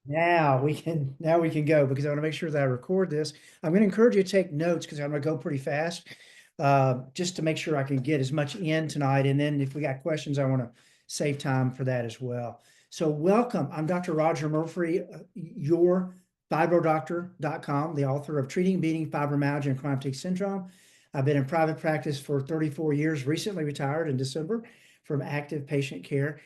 Now we can go because I want to make sure that I record this. I'm going to encourage you to take notes because I'm going to go pretty fast, just to make sure I can get as much in tonight. And then if we got questions, I want to save time for that as well. So welcome. I'm Dr. Rodger Murphree, your fibrodoctor.com, the author of Treating, Beating Fibromyalgia and Chronic Fatigue Syndrome. I've been in private practice for 34 years, recently retired in December from active patient care.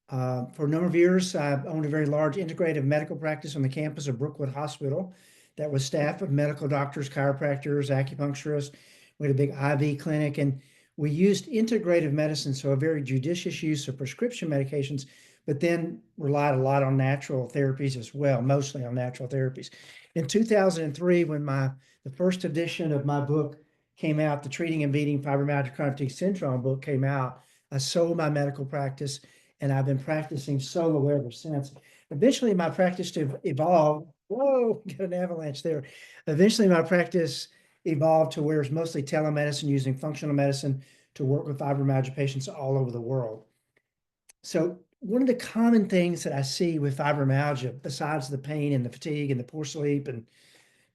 For a number of years, I've owned a very large integrative medical practice on the campus of Brookwood Hospital that was staffed with medical doctors, chiropractors, acupuncturists. We had a big IV clinic, and we used integrative medicine, so a very judicious use of prescription medications, but then relied a lot on natural therapies as well, mostly on natural therapies. In 2003, when the first edition of my book came out, the Treating and Beating Fibromyalgia Chronic Fatigue Syndrome book came out, I sold my medical practice and I've been practicing solo ever since. Eventually, my practice evolved. Whoa, got an avalanche there. Eventually, my practice evolved to where it's mostly telemedicine using functional medicine to work with fibromyalgia patients all over the world. So one of the common things that I see with fibromyalgia, besides the pain and the fatigue and the poor sleep and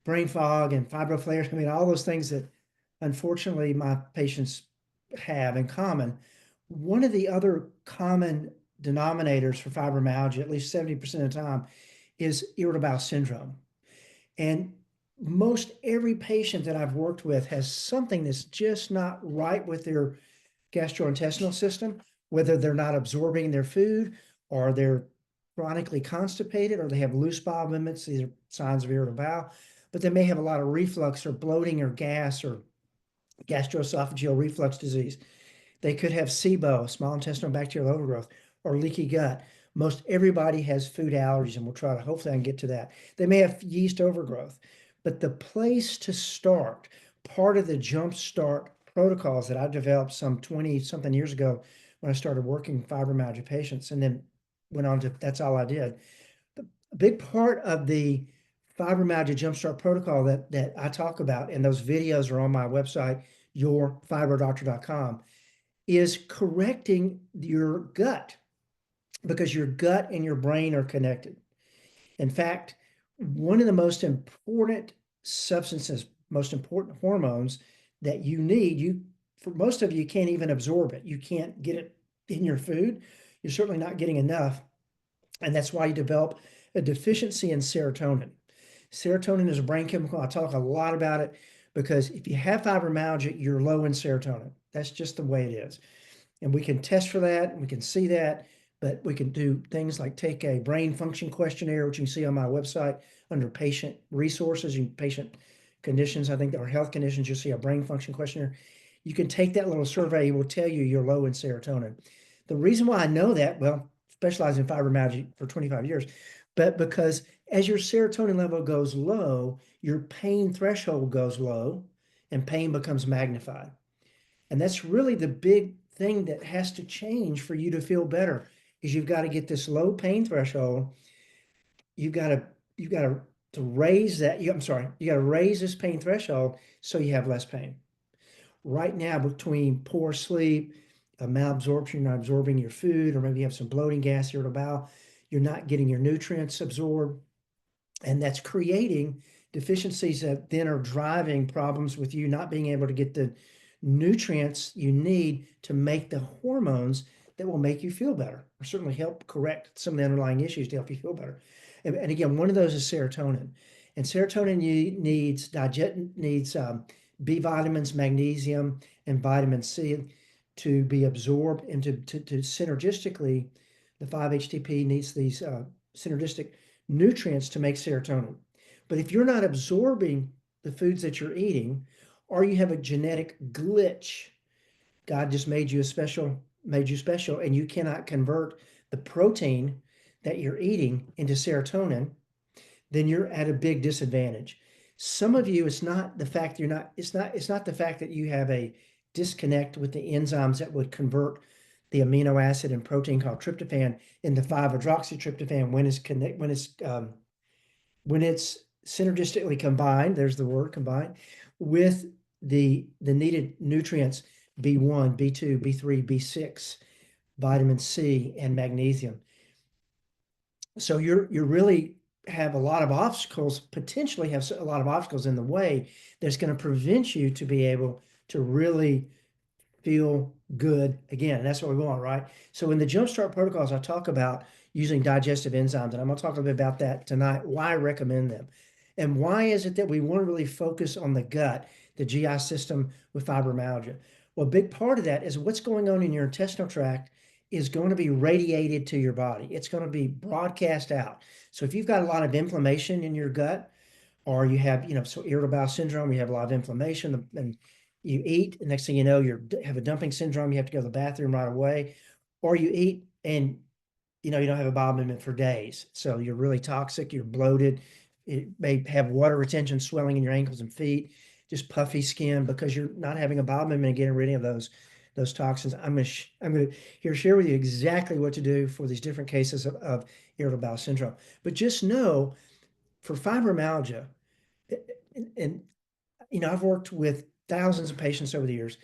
brain fog and fibroflares, I mean, all those things that unfortunately my patients have in common, one of the other common denominators for fibromyalgia, at least 70% of the time, is irritable bowel syndrome. And most every patient that I've worked with has something that's just not right with their gastrointestinal system, whether they're not absorbing their food or they're chronically constipated or they have loose bowel movements. These are signs of irritable bowel, but they may have a lot of reflux or bloating or gas or gastroesophageal reflux disease. They could have SIBO, small intestinal bacterial overgrowth, or leaky gut. Most everybody has food allergies, and we'll try to, hopefully I can get to that. They may have yeast overgrowth, but the place to start, part of the jump start protocols that I developed some 20 something years ago when I started working fibromyalgia patients and then went on to, that's all I did. A big part of the fibromyalgia jumpstart protocol that I talk about, and those videos are on my website, yourfibrodoctor.com, is correcting your gut because your gut and your brain are connected. In fact, one of the most important substances, most important hormones that you need, for most of you can't even absorb it. You can't get it in your food. You're certainly not getting enough. And that's why you develop a deficiency in serotonin. Serotonin is a brain chemical. I talk a lot about it because if you have fibromyalgia, you're low in serotonin. That's just the way it is. And we can test for that, and we can see that, but we can do things like take a brain function questionnaire, which you can see on my website under patient resources and patient conditions. I think there are health conditions. You'll see a brain function questionnaire. You can take that little survey. It will tell you you're low in serotonin. The reason why I know that, well, specialized in fibromyalgia for 25 years, but because as your serotonin level goes low, your pain threshold goes low and pain becomes magnified. And that's really the big thing that has to change for you to feel better is you've got to get this low pain threshold. You've got to raise that. You got to raise this pain threshold so you have less pain. Right now, between poor sleep, malabsorption, you're not absorbing your food, or maybe you have some bloating, gas, irritable bowel, you're not getting your nutrients absorbed. And that's creating deficiencies that then are driving problems with you not being able to get the nutrients you need to make the hormones that will make you feel better, or certainly help correct some of the underlying issues to help you feel better. And again, one of those is serotonin. And serotonin needs B vitamins, magnesium, and vitamin C to be absorbed and to synergistically, the 5-HTP needs these synergistic nutrients to make serotonin. But if you're not absorbing the foods that you're eating, or you have a genetic glitch, God just made you special, and you cannot convert the protein that you're eating into serotonin, then you're at a big disadvantage. Some of you, it's not the fact it's not the fact that you have a disconnect with the enzymes that would convert the amino acid and protein called tryptophan into 5-hydroxytryptophan when it's synergistically combined, there's the word combined, with the needed nutrients B1, B2, B3, B6, vitamin C, and magnesium. So you're really have a lot of obstacles, potentially have a lot of obstacles in the way that's going to prevent you to be able to really feel good again. And that's what we want, right? So in the Jumpstart protocols, I talk about using digestive enzymes, and I'm going to talk a little bit about that tonight, why I recommend them. And why is it that we want to really focus on the gut, the GI system with fibromyalgia? Well, a big part of that is what's going on in your intestinal tract is going to be radiated to your body. It's going to be broadcast out. So if you've got a lot of inflammation in your gut, or you have, so irritable bowel syndrome, you have a lot of inflammation, and you eat, and next thing you know, you have a dumping syndrome, you have to go to the bathroom right away, or you eat and you don't have a bowel movement for days. So you're really toxic, you're bloated, it may have water retention, swelling in your ankles and feet, just puffy skin because you're not having a bowel movement and getting rid of those toxins. I'm going to here share with you exactly what to do for these different cases of irritable bowel syndrome. But just know for fibromyalgia, and I've worked with thousands of patients over the years.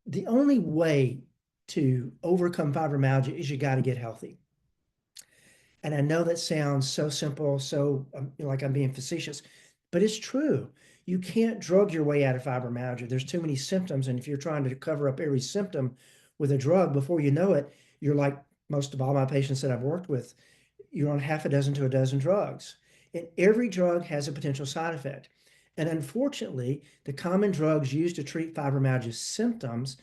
The only way to overcome fibromyalgia is you got to get healthy. And I know that sounds so simple, so like I'm being facetious, but it's true. You can't drug your way out of fibromyalgia. There's too many symptoms. And if you're trying to cover up every symptom with a drug, before you know it, you're like most of all my patients that I've worked with, you're on half a dozen to a dozen drugs. And every drug has a potential side effect. And unfortunately, the common drugs used to treat fibromyalgia symptoms,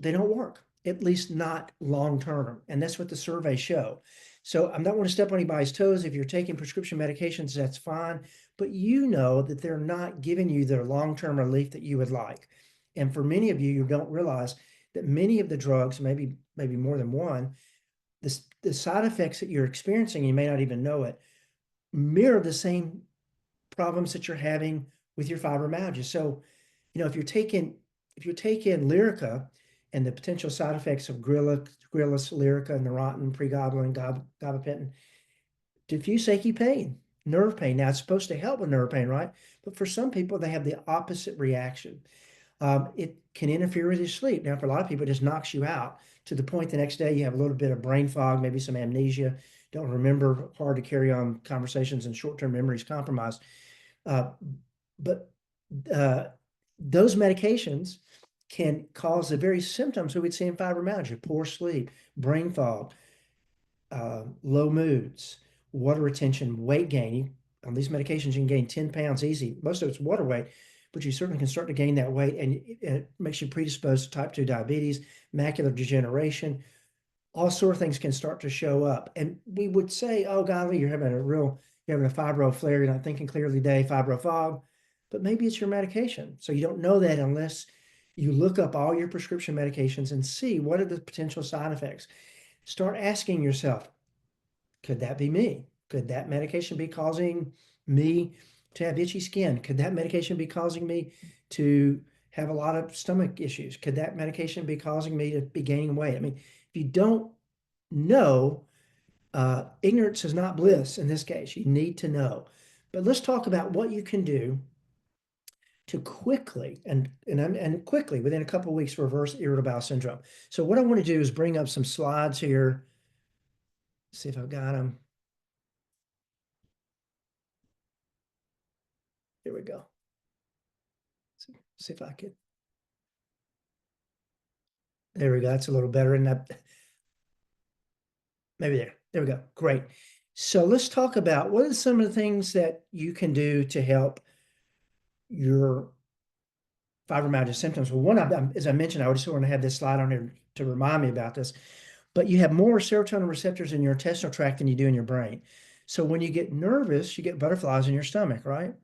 they don't work, at least not long term. And that's what the surveys show. So I'm not want to step on anybody's toes. If you're taking prescription medications, that's fine. But you know that they're not giving you the long-term relief that you would like. And for many of you, you don't realize that many of the drugs, maybe more than one, the side effects that you're experiencing, you may not even know it, mirror the same problems that you're having with your fibromyalgia. So, if you're taking Lyrica and the potential side effects of Grillis, Lyrica, Neurontin, pregabalin, gabapentin, diffuse achy pain, nerve pain. Now it's supposed to help with nerve pain, right? But for some people, they have the opposite reaction. It can interfere with your sleep. Now, for a lot of people, it just knocks you out to the point the next day you have a little bit of brain fog, maybe some amnesia, don't remember, hard to carry on conversations, and short-term memory is compromised. But those medications can cause the very symptoms we would see in fibromyalgia: poor sleep, brain fog, low moods, water retention, weight gain. On these medications, you can gain 10 pounds easy. Most of it's water weight, but you certainly can start to gain that weight, and it makes you predisposed to type 2 diabetes, macular degeneration. All sort of things can start to show up. And we would say, oh, golly, you're having a fibro flare, you're not thinking clearly today, fibro fog, but maybe it's your medication. So you don't know that unless you look up all your prescription medications and see what are the potential side effects. Start asking yourself, could that be me? Could that medication be causing me to have itchy skin? Could that medication be causing me to have a lot of stomach issues? Could that medication be causing me to be gaining weight? I mean, if you don't know, ignorance is not bliss in this case. You need to know. But let's talk about what you can do to quickly and quickly within a couple of weeks reverse irritable bowel syndrome. So what I want to do is bring up some slides here. See if I've got them. Here we go. See if I could. There we go. That's a little better. And maybe there we go. Great. So let's talk about what are some of the things that you can do to help your fibromyalgia symptoms. Well, one, as I mentioned, I just want to have this slide on here to remind me about this, but you have more serotonin receptors in your intestinal tract than you do in your brain. So when you get nervous, you get butterflies in your stomach, right?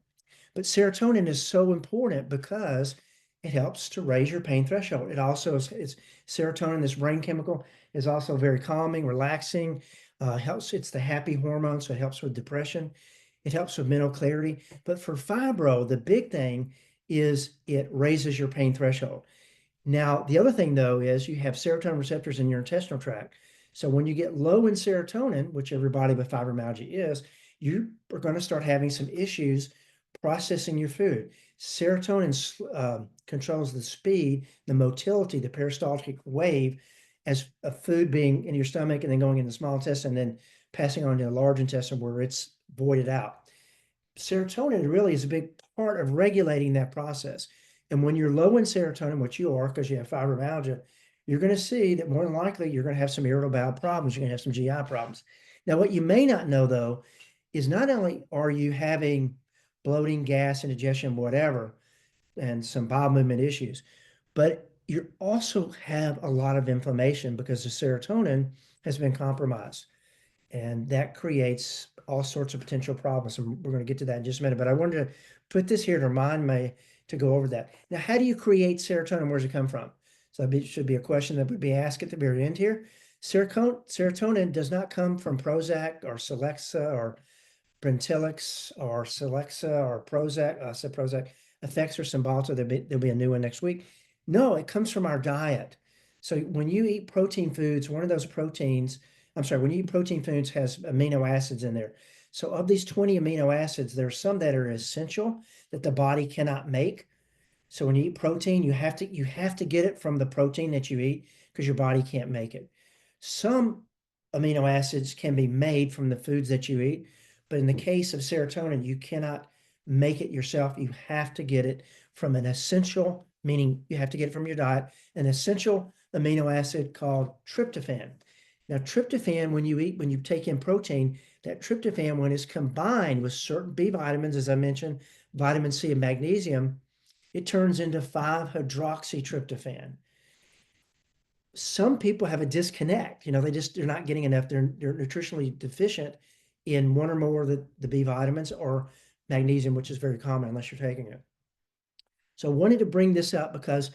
But serotonin is so important because it helps to raise your pain threshold. It also is serotonin, this brain chemical, is also very calming, relaxing, helps. It's the happy hormone, so it helps with depression. It helps with mental clarity. But for fibro, the big thing is it raises your pain threshold. Now, the other thing, though, is you have serotonin receptors in your intestinal tract. So when you get low in serotonin, which everybody with fibromyalgia is, you are going to start having some issues processing your food. Serotonin controls the speed, the motility, the peristaltic wave as a food being in your stomach and then going in the small intestine and then passing on to the large intestine where it's voided out. Serotonin really is a big part of regulating that process. And when you're low in serotonin, which you are because you have fibromyalgia, you're going to see that more than likely you're going to have some irritable bowel problems. You're going to have some GI problems. Now, what you may not know though, is not only are you having bloating, gas, indigestion, whatever, and some bowel movement issues, but you also have a lot of inflammation because the serotonin has been compromised. And that creates all sorts of potential problems. And we're going to get to that in just a minute. But I wanted to put this here to remind me to go over that. Now, how do you create serotonin? Where does it come from? So it should be a question that would be asked at the very end here. Serotonin does not come from Prozac or Celexa or Brintellix or Celexa or Prozac. I said Prozac, Effects or Cymbalta. There'll be a new one next week. No, it comes from our diet. So when you eat protein foods, one of those proteins, I'm sorry, when you eat protein foods has amino acids in there. So of these 20 amino acids, there are some that are essential that the body cannot make. So when you eat protein, you have to get it from the protein that you eat because your body can't make it. Some amino acids can be made from the foods that you eat, but in the case of serotonin, you cannot make it yourself. You have to get it from an essential, meaning you have to get it from your diet, an essential amino acid called tryptophan. Now, tryptophan, when you take in protein, that tryptophan, when it's combined with certain B vitamins, as I mentioned, vitamin C and magnesium, it turns into 5-hydroxytryptophan. Some people have a disconnect. They're not getting enough. They're nutritionally deficient in one or more of the B vitamins or magnesium, which is very common unless you're taking it. So I wanted to bring this up because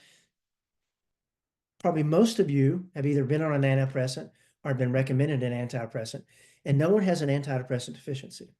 probably most of you have either been on an antidepressant or been recommended an antidepressant, and no one has an antidepressant deficiency.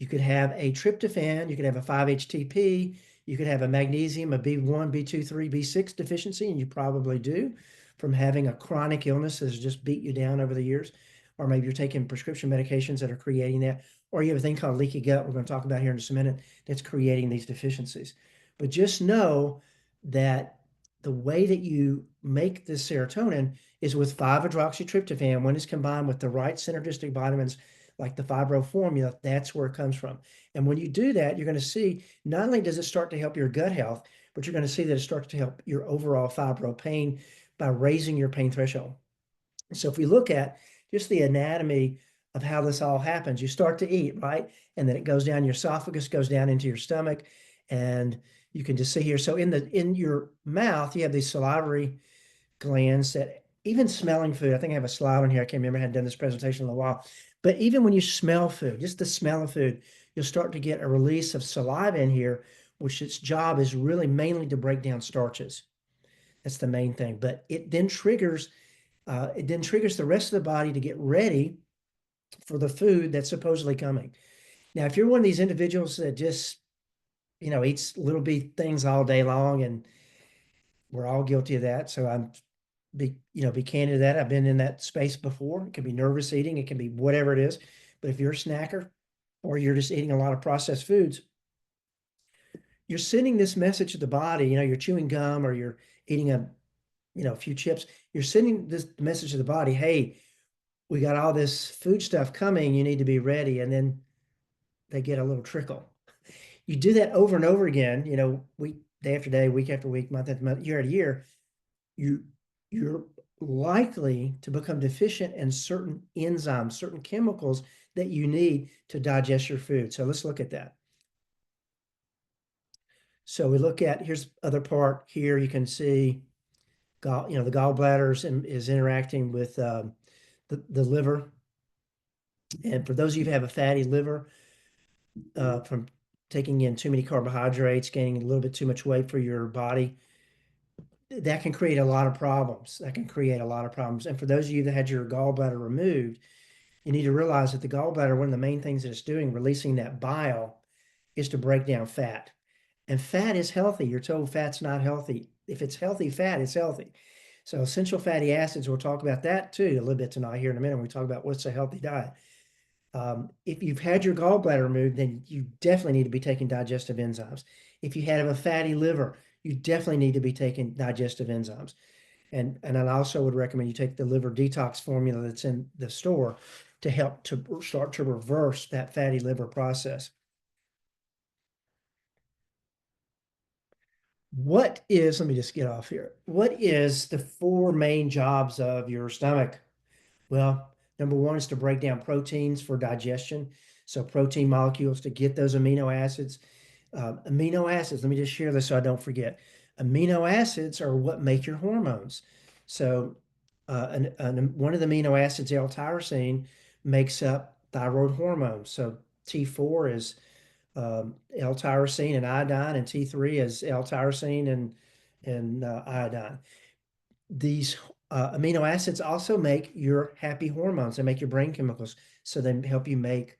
You could have a tryptophan, you could have a 5-HTP, you could have a magnesium, a B1, B2, 3, B6 deficiency, and you probably do from having a chronic illness that has just beat you down over the years, or maybe you're taking prescription medications that are creating that, or you have a thing called leaky gut we're going to talk about here in just a minute that's creating these deficiencies. But just know that the way that you make this serotonin is with 5-hydroxytryptophan. When it's combined with the right synergistic vitamins like the fibro formula, that's where it comes from. And when you do that, you're going to see not only does it start to help your gut health, but you're going to see that it starts to help your overall fibro pain by raising your pain threshold. So if we look at just the anatomy of how this all happens, you start to eat, right? And then it goes down your esophagus, goes down into your stomach, and you can just see here. So in your mouth, you have these salivary glands that even smelling food, I think I have a slide on here. I can't remember, I hadn't done this presentation in a while. But even when you smell food, just the smell of food, you'll start to get a release of saliva in here, which its job is really mainly to break down starches. That's the main thing. But it then triggers the rest of the body to get ready for the food that's supposedly coming. Now, if you're one of these individuals that just, eats little bitty things all day long, and we're all guilty of that. So be candid to that. I've been in that space before. It can be nervous eating. It can be whatever it is. But if you're a snacker or you're just eating a lot of processed foods, you're sending this message to the body. You're chewing gum or you're eating a few chips. You're sending this message to the body, hey, we got all this food stuff coming. You need to be ready. And then they get a little trickle. You do that over and over again, day after day, week after week, month after month, year after year, you're likely to become deficient in certain enzymes, certain chemicals that you need to digest your food. So let's look at that. So we look at, here's other part here. You can see, the gallbladder is interacting with the liver. And for those of you who have a fatty liver, from taking in too many carbohydrates, gaining a little bit too much weight for your body, that can create a lot of problems. And for those of you that had your gallbladder removed, you need to realize that the gallbladder, one of the main things that it's doing, releasing that bile, is to break down fat. And fat is healthy. You're told fat's not healthy. If it's healthy fat, it's healthy. So essential fatty acids, we'll talk about that too a little bit tonight here in a minute when we talk about what's a healthy diet. If you've had your gallbladder removed, then you definitely need to be taking digestive enzymes. If you have a fatty liver, you definitely need to be taking digestive enzymes. And I also would recommend you take the liver detox formula that's in the store to help to start to reverse that fatty liver process. Let me just get off here. What is the four main jobs of your stomach? Well, number one is to break down proteins for digestion. So protein molecules to get those amino acids. Amino acids, let me just share this so I don't forget. Amino acids are what make your hormones. So one of the amino acids, L-tyrosine, makes up thyroid hormones. So T4 is L-tyrosine and iodine, and T3 is L-tyrosine and iodine. These amino acids also make your happy hormones. They make your brain chemicals. So they help you make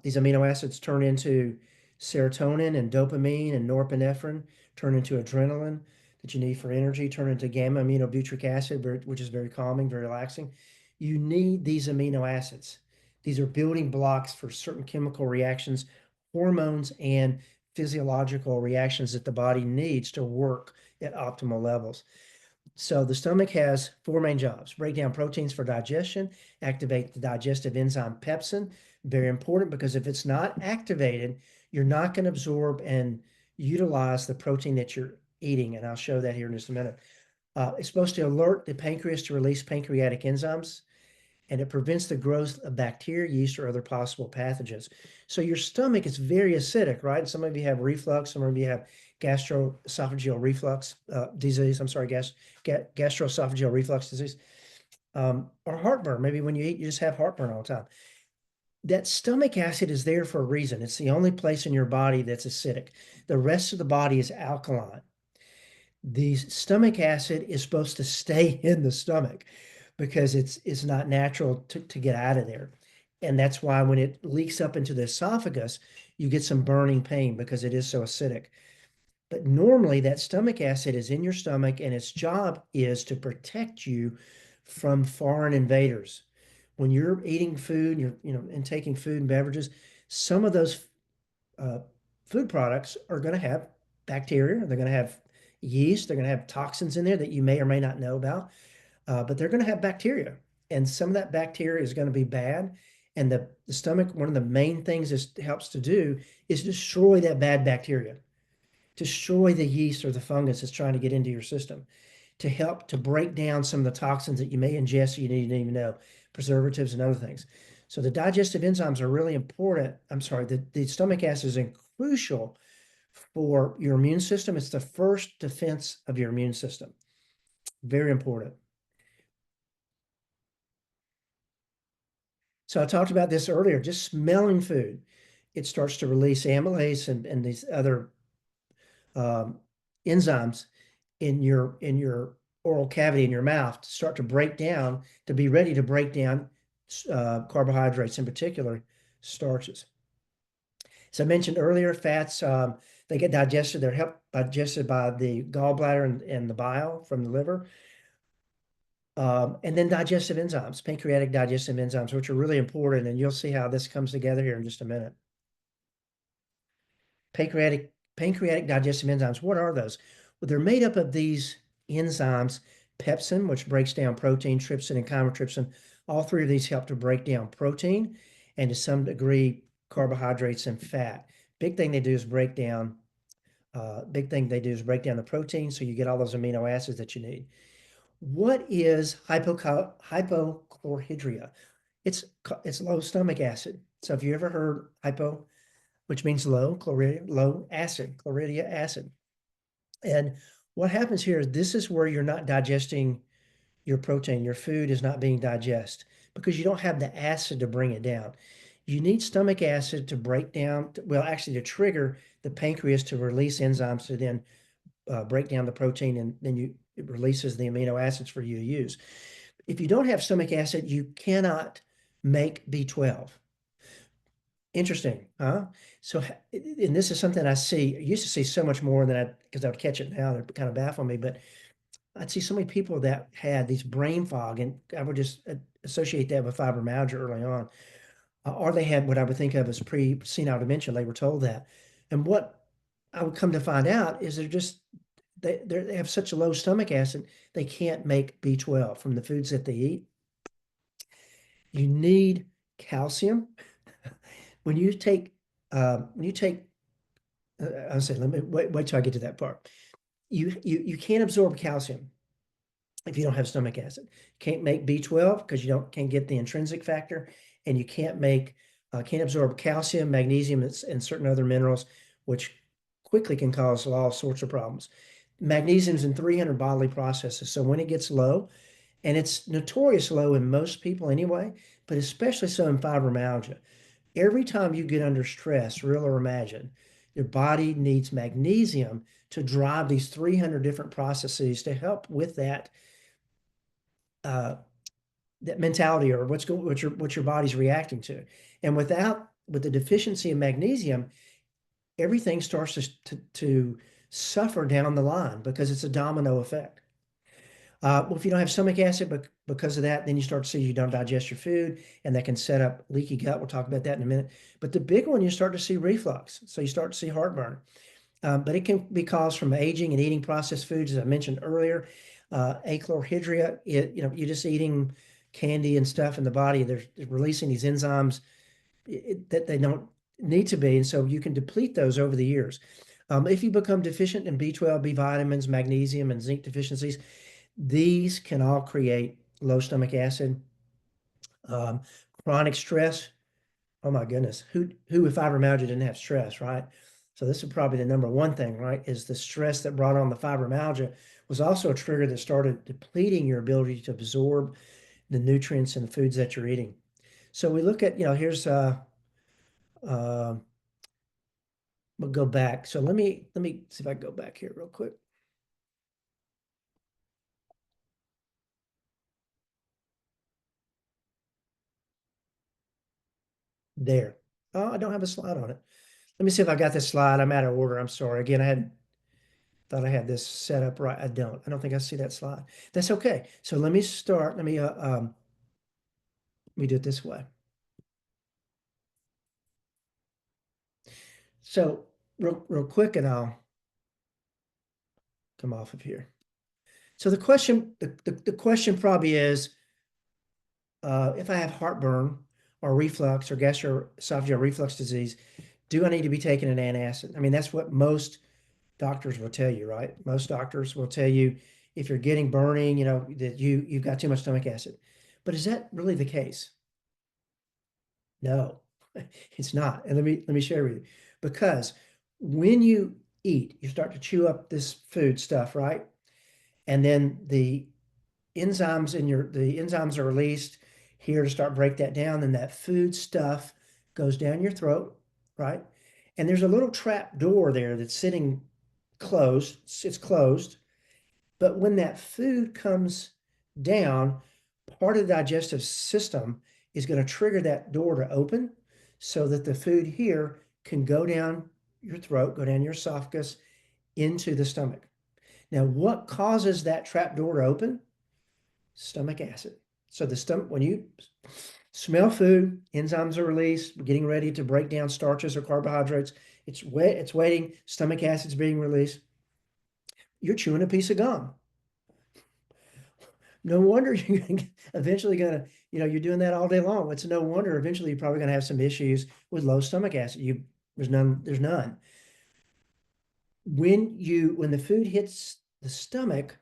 these amino acids turn into serotonin and dopamine and norepinephrine, turn into adrenaline that you need for energy, turn into gamma aminobutyric acid, which is very calming, very relaxing. You need these amino acids. These are building blocks for certain chemical reactions, hormones, and physiological reactions that the body needs to work at optimal levels. So the stomach has four main jobs: break down proteins for digestion, activate the digestive enzyme pepsin. Very important, because if it's not activated, you're not going to absorb and utilize the protein that you're eating. And I'll show that here in just a minute. It's supposed to alert the pancreas to release pancreatic enzymes, and it prevents the growth of bacteria, yeast, or other possible pathogens. So your stomach is very acidic, right? Some of you have reflux, some of you have gastroesophageal reflux disease. I'm sorry, gastroesophageal reflux disease, or heartburn. Maybe when you eat, you just have heartburn all the time. That stomach acid is there for a reason. It's the only place in your body that's acidic. The rest of the body is alkaline. The stomach acid is supposed to stay in the stomach because it's not natural to get out of there. And that's why when it leaks up into the esophagus, you get some burning pain because it is so acidic. But normally that stomach acid is in your stomach, and its job is to protect you from foreign invaders. When you're eating food, and taking food and beverages, some of those uh, food products are going to have bacteria. They're going to have yeast. They're going to have toxins in there that you may or may not know about. But they're going to have bacteria, and some of that bacteria is going to be bad. And the stomach, one of the main things this helps to do is destroy that bad bacteria, destroy the yeast or the fungus that's trying to get into your system, to help to break down some of the toxins that you may ingest you didn't even know, preservatives and other things. So the digestive enzymes are really important. I'm sorry, the stomach acid is crucial for your immune system. It's the first defense of your immune system. Very important. So I talked about this earlier, just smelling food. It starts to release amylase and these other um, enzymes in your oral cavity in your mouth to start to break down, to be ready to break down carbohydrates, in particular starches. As I mentioned earlier, fats, they get digested. They're helped digested by the gallbladder and the bile from the liver. And then digestive enzymes, pancreatic digestive enzymes, which are really important. And you'll see how this comes together here in just a minute. Pancreatic digestive enzymes, what are those? Well, they're made up of these enzymes: pepsin, which breaks down protein, trypsin, and chymotrypsin. All three of these help to break down protein and to some degree carbohydrates and fat. Big thing they do is break down the protein, so you get all those amino acids that you need. What is hypochlorhydria? It's low stomach acid. So if you ever heard hypo, which means low, chlorhydria acid. And what happens here is this is where you're not digesting your protein. Your food is not being digested because you don't have the acid to bring it down. You need stomach acid to break down, well, actually to trigger the pancreas to release enzymes to then break down the protein, and then it releases the amino acids for you to use. If you don't have stomach acid, you cannot make B12. Interesting, huh? So, and this is something I used to see so much more than because I would catch it now, it kind of baffle me, but I'd see so many people that had these brain fog, and I would just associate that with fibromyalgia early on. Or they had what I would think of as pre-senile dementia. They were told that. And what I would come to find out is they have such a low stomach acid, they can't make B12 from the foods that they eat. You need calcium. When you take, I'll say, let me wait till I get to that part. You can't absorb calcium if you don't have stomach acid. Can't make B12 because you can't get the intrinsic factor, and you can't absorb calcium, magnesium, and certain other minerals, which quickly can cause all sorts of problems. Magnesium's in 300 bodily processes, so when it gets low, and it's notorious low in most people anyway, but especially so in fibromyalgia. Every time you get under stress, real or imagined, your body needs magnesium to drive these 300 different processes to help with uh, that mentality or what your body's reacting to. And with the deficiency of magnesium, everything starts to suffer down the line because it's a domino effect. Well, if you don't have stomach acid, but because of that, then you start to see you don't digest your food, and that can set up leaky gut. We'll talk about that in a minute. But the big one, you start to see reflux. So you start to see heartburn. But it can be caused from aging and eating processed foods, as I mentioned earlier. Achlorhydria, you're just eating candy and stuff in the body. They're releasing these enzymes that they don't need to be. And so you can deplete those over the years. If you become deficient in B12, B vitamins, magnesium, and zinc deficiencies, these can all create low stomach acid. Chronic stress. Oh my goodness. Who with fibromyalgia didn't have stress, right? So this is probably the number one thing, right? Is the stress that brought on the fibromyalgia was also a trigger that started depleting your ability to absorb the nutrients in the foods that you're eating. So we look at, here's we'll go back. So let me see if I can go back here real quick. There. Oh, I don't have a slide on it. Let me see if I got this slide. I'm out of order. I'm sorry. Again, thought I had this set up right. I don't. I don't think I see that slide. That's okay. So let me start. Let me do it this way. So real quick, and I'll come off of here. So the question probably is, if I have heartburn or reflux or gastroesophageal reflux disease, do I need to be taking an antacid? I mean, that's what most doctors will tell you, right? Most doctors will tell you if you're getting burning, that you've got too much stomach acid. But is that really the case? No, it's not. And let me share with you. Because when you eat, you start to chew up this food stuff, right? And then the enzymes are released here to start break that down, and that food stuff goes down your throat, right? And there's a little trap door there that's sitting closed. It's closed. But when that food comes down, part of the digestive system is going to trigger that door to open so that the food here can go down your throat, go down your esophagus into the stomach. Now, what causes that trap door to open? Stomach acid. So the stomach, when you smell food, enzymes are released, getting ready to break down starches or carbohydrates. It's wet, it's waiting, stomach acid's being released. You're chewing a piece of gum. No wonder you're eventually gonna, you're doing that all day long. It's no wonder eventually you're probably gonna have some issues with low stomach acid. There's none. When the food hits the stomach,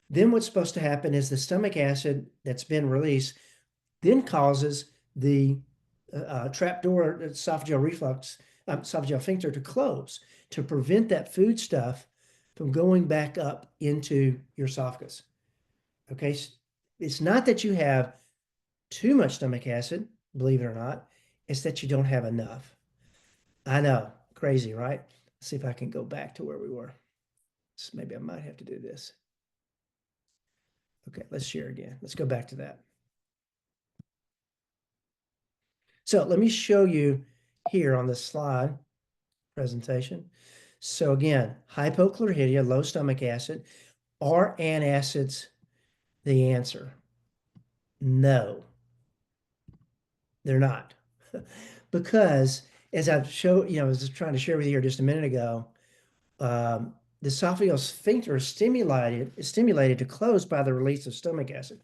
then what's supposed to happen is the stomach acid that's been released then causes the trapdoor esophageal reflux, esophageal sphincter to close to prevent that food stuff from going back up into your esophagus. Okay, it's not that you have too much stomach acid, believe it or not, it's that you don't have enough. I know, crazy, right? Let's see if I can go back to where we were. So maybe I might have to do this. Okay, let's share again. Let's go back to that. So let me show you here on this slide presentation. So again, hypochlorhydria, low stomach acid. Are antacids the answer? No, they're not. Because as I've showed, I was just trying to share with you here just a minute ago, the esophageal sphincter is stimulated to close by the release of stomach acid.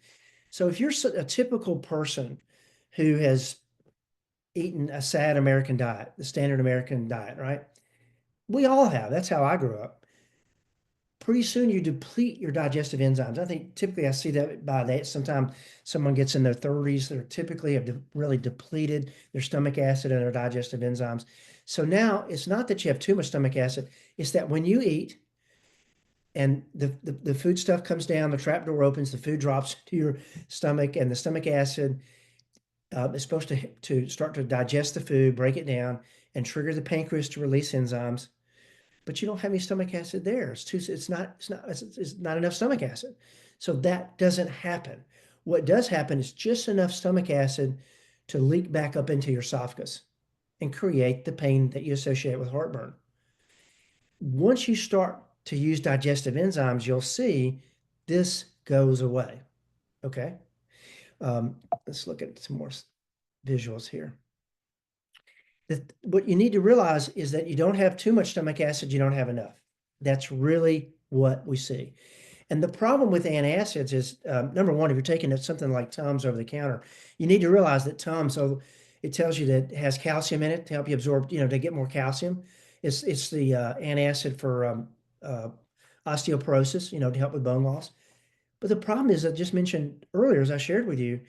So if you're a typical person who has eaten a sad American diet, the standard American diet, right? We all have. That's how I grew up. Pretty soon you deplete your digestive enzymes. I think typically I see that by that. Sometimes someone gets in their 30s, they're typically have really depleted their stomach acid and their digestive enzymes. So now it's not that you have too much stomach acid, it's that when you eat and the food stuff comes down, the trap door opens, the food drops to your stomach, and the stomach acid is supposed to start to digest the food, break it down, and trigger the pancreas to release enzymes. But you don't have any stomach acid there. It's not enough stomach acid. So that doesn't happen. What does happen is just enough stomach acid to leak back up into your esophagus and create the pain that you associate with heartburn. Once you start to use digestive enzymes, you'll see this goes away. Okay. Let's look at some more visuals here. What you need to realize is that you don't have too much stomach acid, you don't have enough. That's really what we see. And the problem with antacids is, number one, if you're taking something like Tums over the counter, you need to realize that Tums, so it tells you that it has calcium in it to help you absorb, to get more calcium. It's the antacid for osteoporosis, to help with bone loss. But the problem is, I just mentioned earlier, as I shared with you,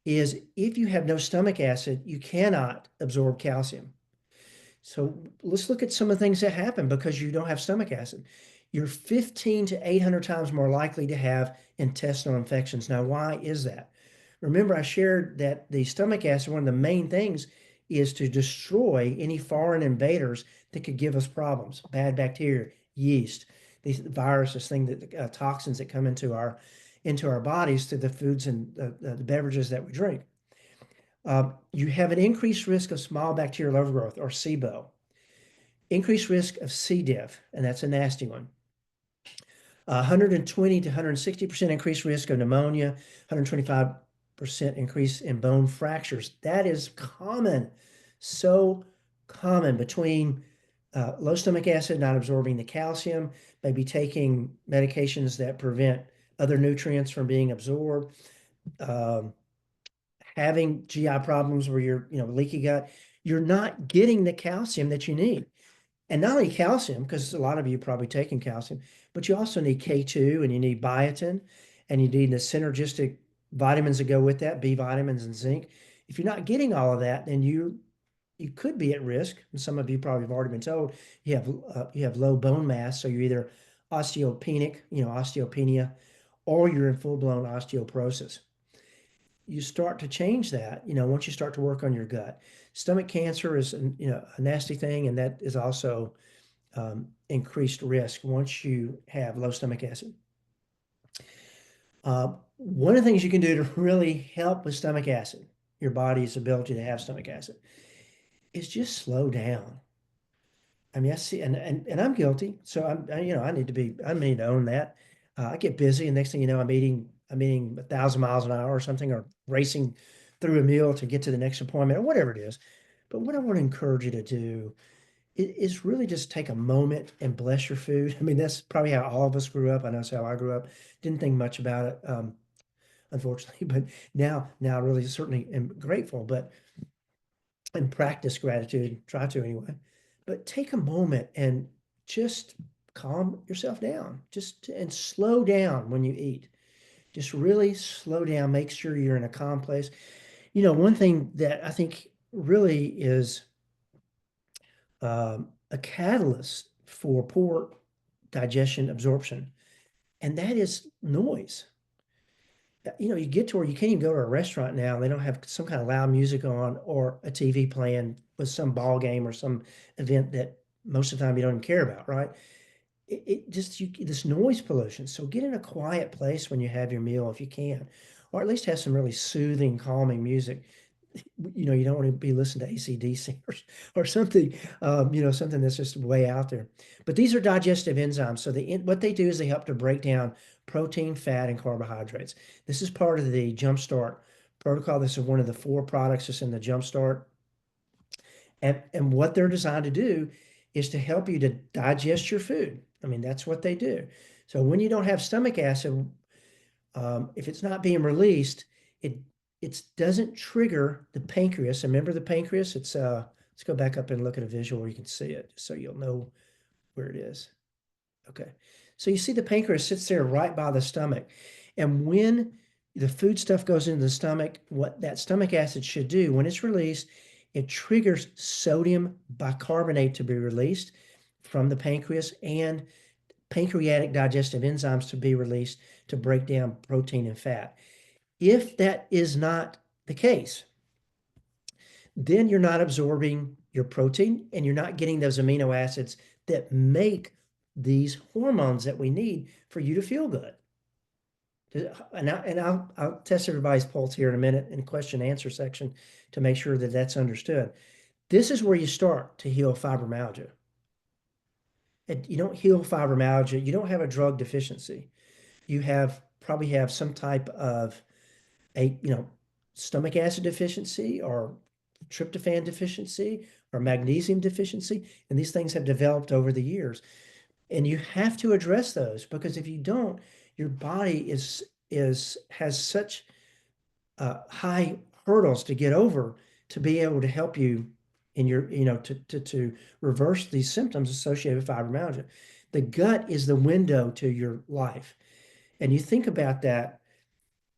is if you have no stomach acid, you cannot absorb calcium. So let's look at some of the things that happen because you don't have stomach acid. You're 15 to 800 times more likely to have intestinal infections. Now, why is that? Remember, I shared that the stomach acid, one of the main things is to destroy any foreign invaders that could give us problems, bad bacteria, yeast, these viruses, toxins that come into our bodies through the foods and the beverages that we drink. You have an increased risk of small bacterial overgrowth, or SIBO. Increased risk of C. diff, and that's a nasty one. 120 to 160% increased risk of pneumonia, 125% increase in bone fractures. That is common, so common between low stomach acid, not absorbing the calcium, maybe taking medications that prevent other nutrients from being absorbed, having GI problems where you're, leaky gut. You're not getting the calcium that you need. And not only calcium, because a lot of you are probably taking calcium, but you also need K2 and you need biotin and you need the synergistic vitamins that go with that, B vitamins and zinc. If you're not getting all of that, then you could be at risk. And some of you probably have already been told you have low bone mass, so you're either osteopenic, osteopenia, or you're in full-blown osteoporosis. You start to change that, once you start to work on your gut. Stomach cancer is, a nasty thing, and that is also increased risk once you have low stomach acid. One of the things you can do to really help with stomach acid, your body's ability to have stomach acid, is just slow down. I mean, I see, and I'm guilty, so I need to own that. I get busy, and next thing you know, I'm eating 1,000 miles an hour or something, or racing through a meal to get to the next appointment or whatever it is. But what I want to encourage you to do is really just take a moment and bless your food. I mean, that's probably how all of us grew up. I know that's how I grew up. Didn't think much about it, unfortunately, but now I really certainly am grateful, and practice gratitude, try to anyway. But take a moment and just calm yourself down, and slow down when you eat. Just really slow down. Make sure you're in a calm place. One thing that I think really is a catalyst for poor digestion absorption, and that is noise. You get to where you can't even go to a restaurant now, and they don't have some kind of loud music on or a TV playing with some ball game or some event that most of the time you don't even care about, right? This noise pollution. So get in a quiet place when you have your meal if you can, or at least have some really soothing, calming music. You don't want to be listening to AC/DC or something, something that's just way out there. But these are digestive enzymes. So what they do is they help to break down protein, fat, and carbohydrates. This is part of the Jumpstart protocol. This is one of the 4 products that's in the Jumpstart. And what they're designed to do is to help you to digest your food. I mean, that's what they do. So when you don't have stomach acid, if it's not being released, it doesn't trigger the pancreas. Remember the pancreas? Let's go back up and look at a visual where you can see it, so you'll know where it is. Okay. So you see the pancreas sits there right by the stomach. And when the food stuff goes into the stomach, what that stomach acid should do, when it's released, it triggers sodium bicarbonate to be released from the pancreas and pancreatic digestive enzymes to be released to break down protein and fat. If that is not the case, then you're not absorbing your protein and you're not getting those amino acids that make these hormones that we need for you to feel good. And I'll test everybody's pulse here in a minute in the question and answer section to make sure that that's understood. This is where you start to heal fibromyalgia. And you don't heal fibromyalgia. You don't have a drug deficiency. You probably have some type of stomach acid deficiency or tryptophan deficiency or magnesium deficiency. And these things have developed over the years. And you have to address those, because if you don't, your body has such high hurdles to get over to be able to help you in your, to reverse these symptoms associated with fibromyalgia. The gut is the window to your life. And you think about that.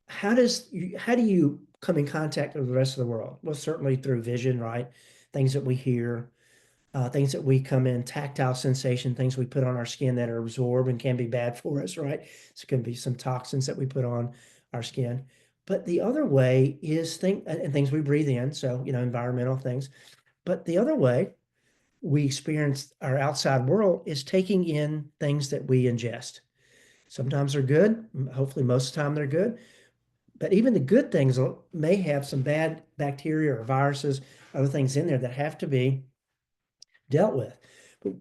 How do you come in contact with the rest of the world? Well, certainly through vision, right? Things that we hear, things that we come in, tactile sensation, things we put on our skin that are absorbed and can be bad for us, right? So it can be some toxins that we put on our skin. But the other way is things we breathe in, so environmental things. But the other way we experience our outside world is taking in things that we ingest. Sometimes they're good. Hopefully, most of the time they're good. But even the good things may have some bad bacteria or viruses, other things in there that have to be dealt with. But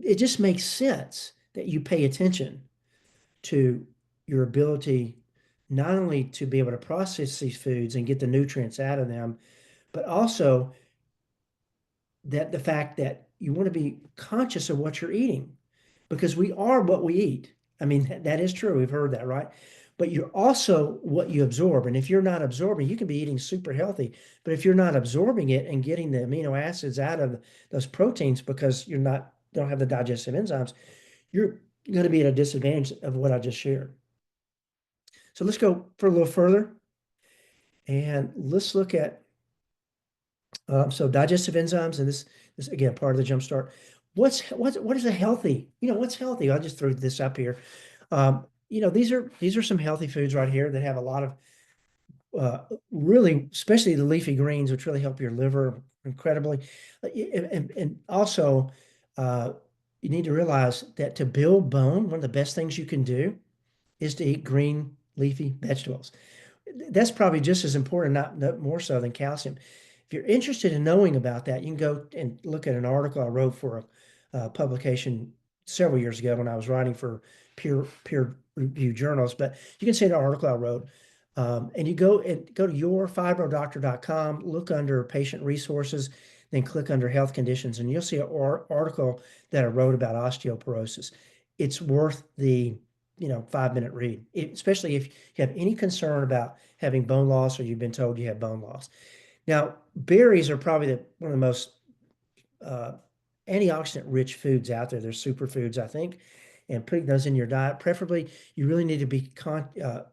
it just makes sense that you pay attention to your ability not only to be able to process these foods and get the nutrients out of them, but also that the fact that you want to be conscious of what you're eating, because we are what we eat. I mean, that is true. We've heard that, right? But you're also what you absorb. And if you're not absorbing, you can be eating super healthy, but if you're not absorbing it and getting the amino acids out of those proteins because don't have the digestive enzymes, you're going to be at a disadvantage of what I just shared. So let's go for a little further and let's look at so digestive enzymes, and this again part of the jump start. What is a healthy? What's healthy? I'll just throw this up here. These are some healthy foods right here that have a lot of really, especially the leafy greens, which really help your liver incredibly. And also, you need to realize that to build bone, one of the best things you can do is to eat green leafy vegetables. That's probably just as important, not more so than calcium. If you're interested in knowing about that, you can go and look at an article I wrote for a publication several years ago when I was writing for peer review journals. But you can see the article I wrote, and you go to yourfibrodoctor.com, look under patient resources, then click under health conditions, and you'll see an article that I wrote about osteoporosis. It's worth the 5-minute read, especially if you have any concern about having bone loss or you've been told you have bone loss. Now, berries are probably one of the most antioxidant-rich foods out there. They're superfoods, I think, and putting those in your diet, preferably, you really need to be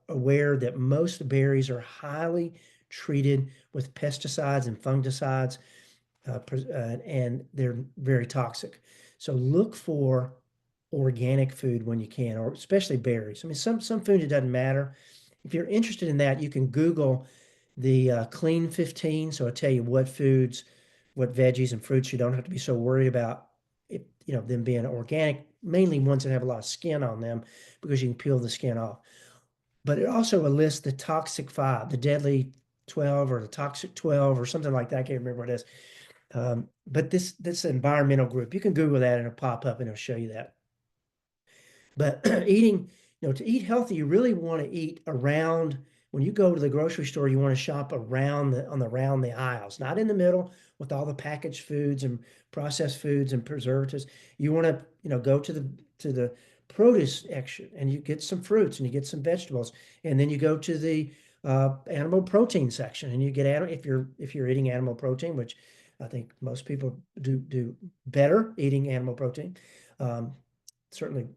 aware that most berries are highly treated with pesticides and fungicides, and they're very toxic. So look for organic food when you can, or especially berries. I mean, some food, it doesn't matter. If you're interested in that, you can Google the Clean 15. So I'll tell you what foods, what veggies and fruits you don't have to be so worried about them being organic, mainly ones that have a lot of skin on them, because you can peel the skin off. But it also lists the toxic 5, the deadly 12, or the toxic 12, or something like that. I can't remember what it is. But this environmental group, you can Google that and it'll pop up and it'll show you that. But eating, to eat healthy, you really want to eat around when you go to the grocery store, you want to shop around the aisles, not in the middle with all the packaged foods and processed foods and preservatives. You want to, go to the produce section and you get some fruits and you get some vegetables, and then you go to the animal protein section and you get if you're eating animal protein, which I think most people do better eating animal protein. Certainly,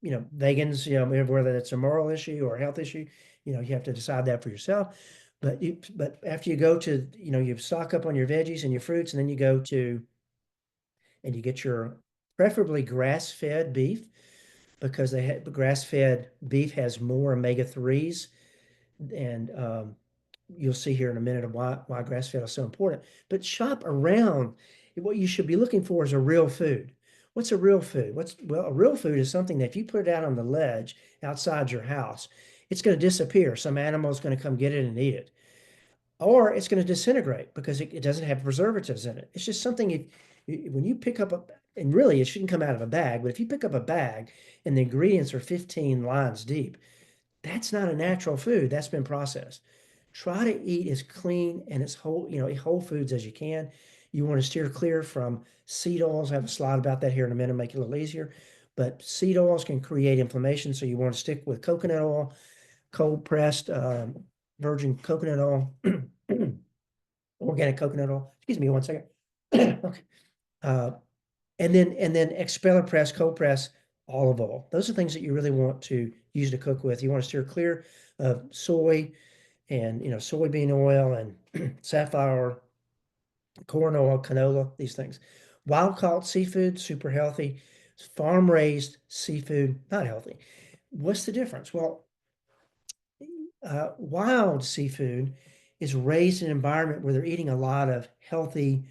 vegans, whether it's a moral issue or a health issue, you have to decide that for yourself. But after you go to, you stock up on your veggies and your fruits, and then you go to and you get your preferably grass-fed beef, because grass-fed beef has more omega-3s, and you'll see here in a minute of why grass-fed is so important. But shop around. What you should be looking for is a real food. What's a real food? Well, a real food is something that if you put it out on the ledge outside your house, it's going to disappear. Some animal is going to come get it and eat it. Or it's going to disintegrate because it doesn't have preservatives in it. It's just something when you pick up and really it shouldn't come out of a bag, but if you pick up a bag and the ingredients are 15 lines deep, that's not a natural food. That's been processed. Try to eat as clean and as whole foods as you can. You want to steer clear from seed oils. I have a slide about that here in a minute, make it a little easier. But seed oils can create inflammation, so you want to stick with coconut oil, cold pressed virgin coconut oil, organic coconut oil. Excuse me one second. Okay. And then expeller press, cold press olive oil. Those are things that you really want to use to cook with. You want to steer clear of soy and soybean oil and safflower, corn oil, canola, these things. Wild caught seafood, super healthy. Farm raised seafood, not healthy. What's the difference? Well, wild seafood is raised in an environment where they're eating a lot of healthy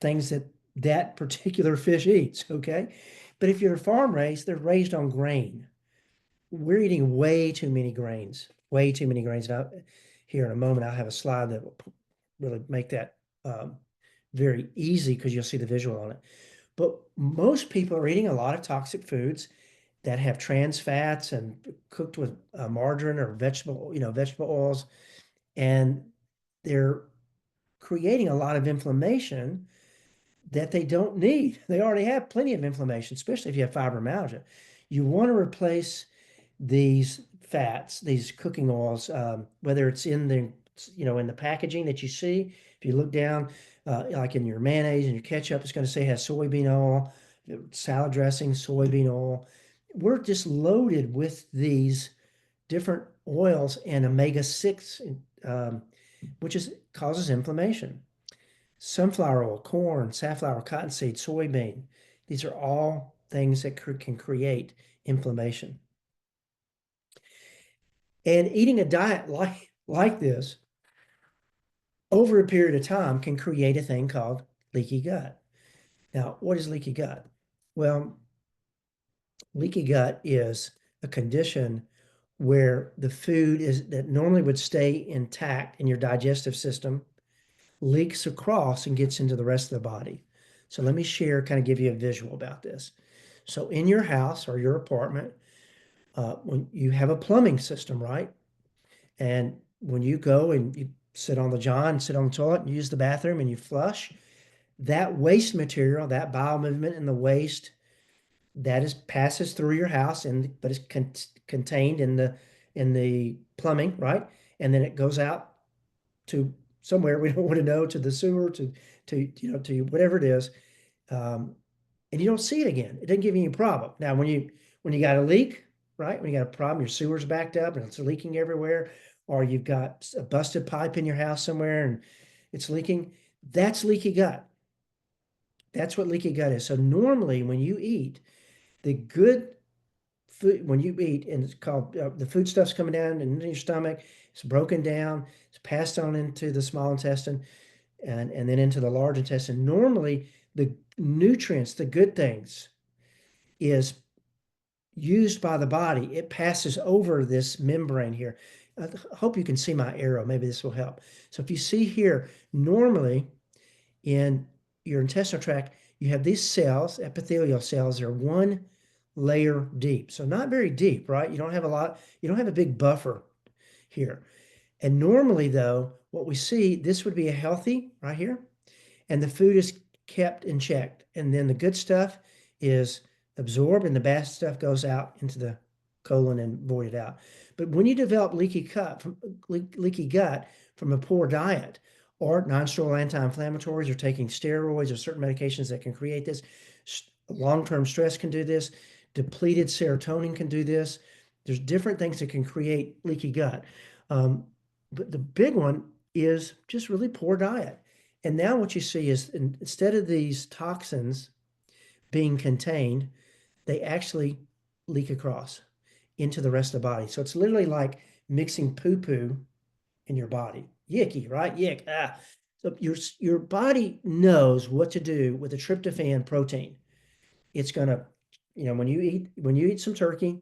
things that particular fish eats, okay? But if you're farm raised, they're raised on grain. We're eating way too many grains, way too many grains. Now, here in a moment, I'll have a slide that will really make that very easy because you'll see the visual on it. But most people are eating a lot of toxic foods that have trans fats and cooked with margarine or vegetable oils, and they're creating a lot of inflammation that they don't need. They already have plenty of inflammation, especially if you have fibromyalgia. You want to replace these fats, these cooking oils, whether it's in the packaging that you see. If you look down, like in your mayonnaise and your ketchup, it's going to say it has soybean oil, salad dressing, soybean oil. We're just loaded with these different oils and omega-6, which causes inflammation. Sunflower oil, corn, safflower, cottonseed, soybean. These are all things that can create inflammation. And eating a diet like this over a period of time can create a thing called leaky gut. Now, what is leaky gut? Well, leaky gut is a condition where the food that normally would stay intact in your digestive system leaks across and gets into the rest of the body. So let me kind of give you a visual about this. So in your house or your apartment, when you have a plumbing system, right? And when you go and you sit on the john, sit on the toilet and use the bathroom and you flush, that waste material, that bowel movement and the waste, passes through your house, but it's contained in the plumbing, right? And then it goes out to somewhere we don't want to know, to the sewer, to whatever it is, and you don't see it again. It doesn't give you any problem. Now, when you got a leak, right? When you got a problem, your sewer's backed up and it's leaking everywhere, or you've got a busted pipe in your house somewhere and it's leaking, that's leaky gut. That's what leaky gut is. So normally when you eat, the good food, when you eat, and it's called the food stuff's coming down into your stomach, it's broken down, it's passed on into the small intestine and then into the large intestine. Normally, the nutrients, the good things, is used by the body. It passes over this membrane here. I hope you can see my arrow. Maybe this will help. So if you see here, normally in your intestinal tract, you have these cells, epithelial cells. They're one layer deep. So not very deep, right? You don't have a big buffer. here. And normally, though, what we see, this would be a healthy right here, and the food is kept in check. And then the good stuff is absorbed and the bad stuff goes out into the colon and voided out. But when you develop leaky gut from a poor diet or non-steroidal anti-inflammatories or taking steroids or certain medications that can create this, long-term stress can do this, depleted serotonin can do this. There's different things that can create leaky gut. But the big one is just really poor diet. And now what you see is instead of these toxins being contained, they actually leak across into the rest of the body. So it's literally like mixing poo-poo in your body. Yicky, right? Yick. Ah. So your body knows what to do with the tryptophan protein. It's gonna, when you eat some turkey,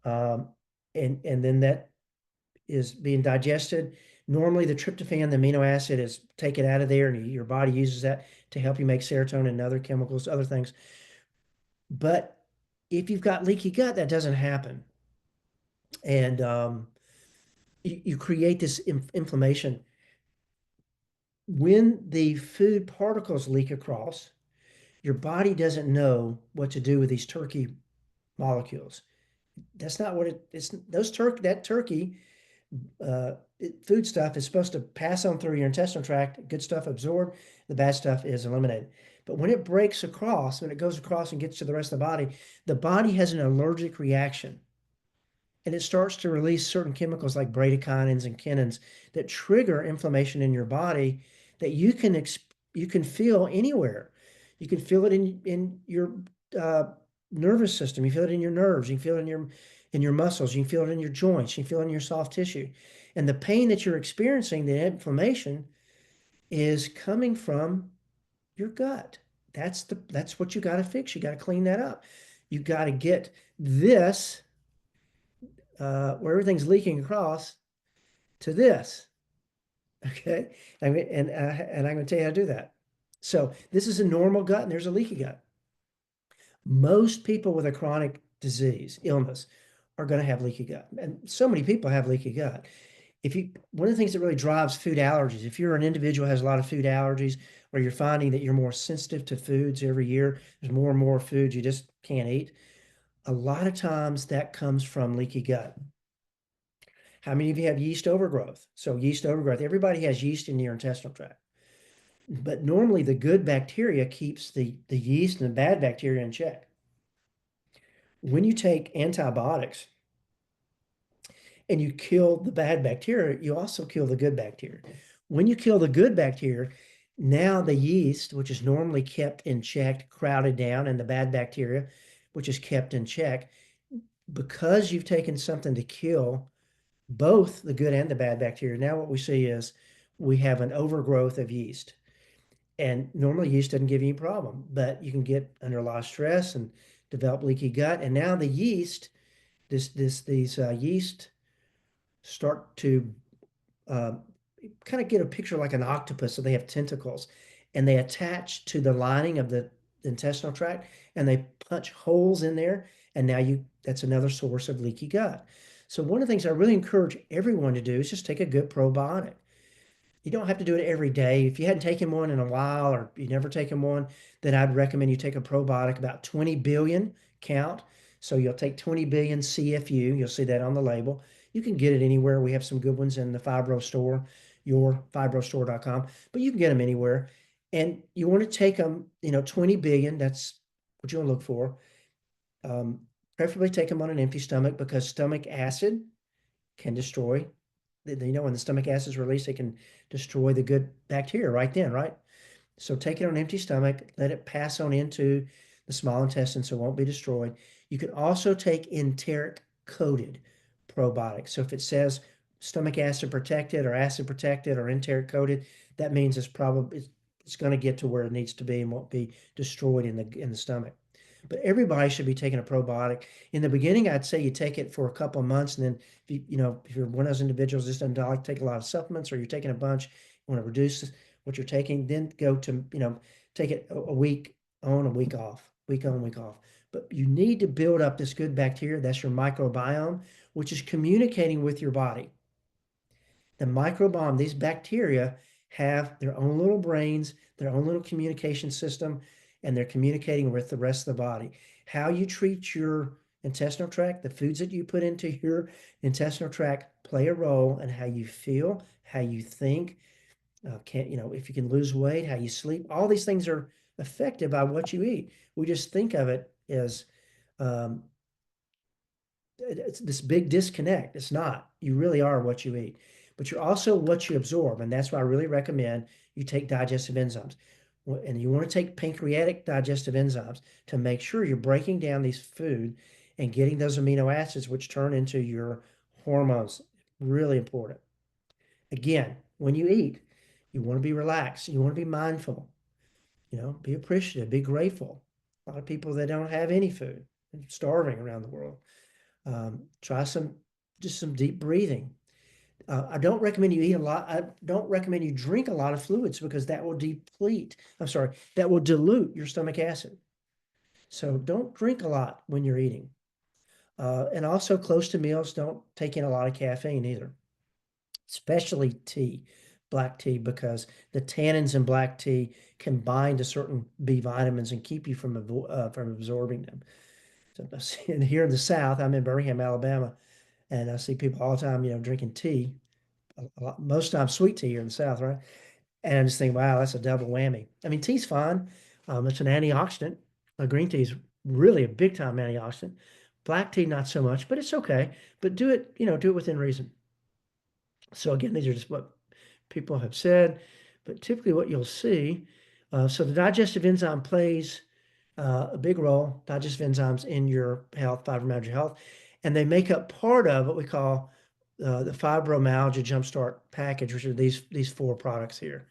um, and then that is being digested. Normally, the tryptophan, the amino acid, is taken out of there, and your body uses that to help you make serotonin and other chemicals, other things. But if you've got leaky gut, that doesn't happen, and you create this inflammation. When the food particles leak across, your body doesn't know what to do with these turkey molecules. That's not what it's. That turkey food stuff is supposed to pass on through your intestinal tract. Good stuff absorbed, the bad stuff is eliminated. But when it breaks across, when it goes across and gets to the rest of the body has an allergic reaction. And it starts to release certain chemicals like bradykinins and kinins that trigger inflammation in your body that you can feel anywhere. You can feel it in your nervous system. You feel it in your nerves. You can feel it in your muscles. You can feel it in your joints. You can feel it in your soft tissue. And the pain that you're experiencing, the inflammation, is coming from your gut. That's what you got to fix. You got to clean that up. You got to get this where everything's leaking across to this. Okay, and I'm going to tell you how to do that. So this is a normal gut, and there's a leaky gut. Most people with a chronic disease, illness, are going to have leaky gut, and so many people have leaky gut. One of the things that really drives food allergies, if you're an individual who has a lot of food allergies, or you're finding that you're more sensitive to foods every year, there's more and more foods you just can't eat. A lot of times that comes from leaky gut. How many of you have yeast overgrowth? So yeast overgrowth, everybody has yeast in your intestinal tract. But normally the good bacteria keeps the yeast and the bad bacteria in check. When you take antibiotics and you kill the bad bacteria, you also kill the good bacteria. When you kill the good bacteria, now the yeast, which is normally kept in check, crowded down, and the bad bacteria, which is kept in check, because you've taken something to kill both the good and the bad bacteria. Now what we see is we have an overgrowth of yeast. And normally yeast doesn't give you any problem, but you can get under a lot of stress and develop leaky gut. And now the yeast, these yeast start to kind of get a picture like an octopus. So they have tentacles and they attach to the lining of the intestinal tract and they punch holes in there. And now that's another source of leaky gut. So one of the things I really encourage everyone to do is just take a good probiotic. You don't have to do it every day. If you hadn't taken one in a while or you never taken one, then I'd recommend you take a probiotic, about 20 billion count. So you'll take 20 billion CFU. You'll see that on the label. You can get it anywhere. We have some good ones in the Fibro store, yourfibrostore.com, but you can get them anywhere. And you want to take them, 20 billion. That's what you want to look for. Preferably take them on an empty stomach because stomach acid can destroy. When the stomach acid is released, it can destroy the good bacteria right then, right? So take it on an empty stomach, let it pass on into the small intestine so it won't be destroyed. You can also take enteric-coated probiotics. So if it says stomach acid protected or acid protected or enteric-coated, that means it's going to get to where it needs to be and won't be destroyed in the stomach. But everybody should be taking a probiotic. In the beginning, I'd say you take it for a couple of months, and then if you're one of those individuals that doesn't like to take a lot of supplements, or you're taking a bunch, you want to reduce what you're taking, then go to take it a week on, a week off, week on, week off. But you need to build up this good bacteria. That's your microbiome. which is communicating with your body. The microbiome, these bacteria have their own little brains, their own little communication system, and they're communicating with the rest of the body. How you treat your intestinal tract, the foods that you put into your intestinal tract play a role in how you feel, how you think, if you can lose weight, how you sleep. All these things are affected by what you eat. We just think of it as um, it's this big disconnect. It's not. You really are what you eat, but you're also what you absorb. And that's why I really recommend you take digestive enzymes. And you want to take pancreatic digestive enzymes to make sure you're breaking down these food and getting those amino acids, which turn into your hormones. Really important. Again, when you eat, you want to be relaxed. You want to be mindful, be appreciative, be grateful. A lot of people that don't have any food, they're starving around the world. Try just some deep breathing. I don't recommend you eat a lot. I don't recommend you drink a lot of fluids because that will that will dilute your stomach acid. So don't drink a lot when you're eating. And also close to meals, don't take in a lot of caffeine either, especially tea, black tea, because the tannins in black tea can bind to certain B vitamins and keep you from absorbing them. So and here in the South, I'm in Birmingham, Alabama, and I see people all the time, drinking tea, most times sweet tea here in the South, right? And I just think, wow, that's a double whammy. I mean, tea's fine. It's an antioxidant. Green tea is really a big time antioxidant. Black tea, not so much, but it's okay. But do it within reason. So again, these are just what people have said, but typically what you'll see, so the digestive enzyme plays a big role, digestive enzymes in your health, fibromyalgia health, and they make up part of what we call the Fibromyalgia Jumpstart package, which are these four products here.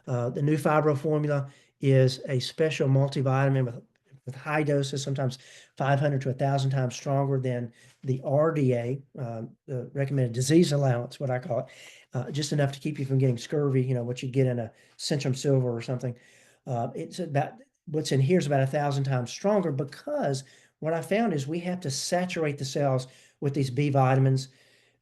The new Fibro formula is a special multivitamin with high doses, sometimes 500 to 1,000 times stronger than the RDA, the recommended disease allowance, what I call it, just enough to keep you from getting scurvy, what you get in a Centrum Silver or something. It's about what's in here is about 1,000 times stronger because what I found is we have to saturate the cells with these B vitamins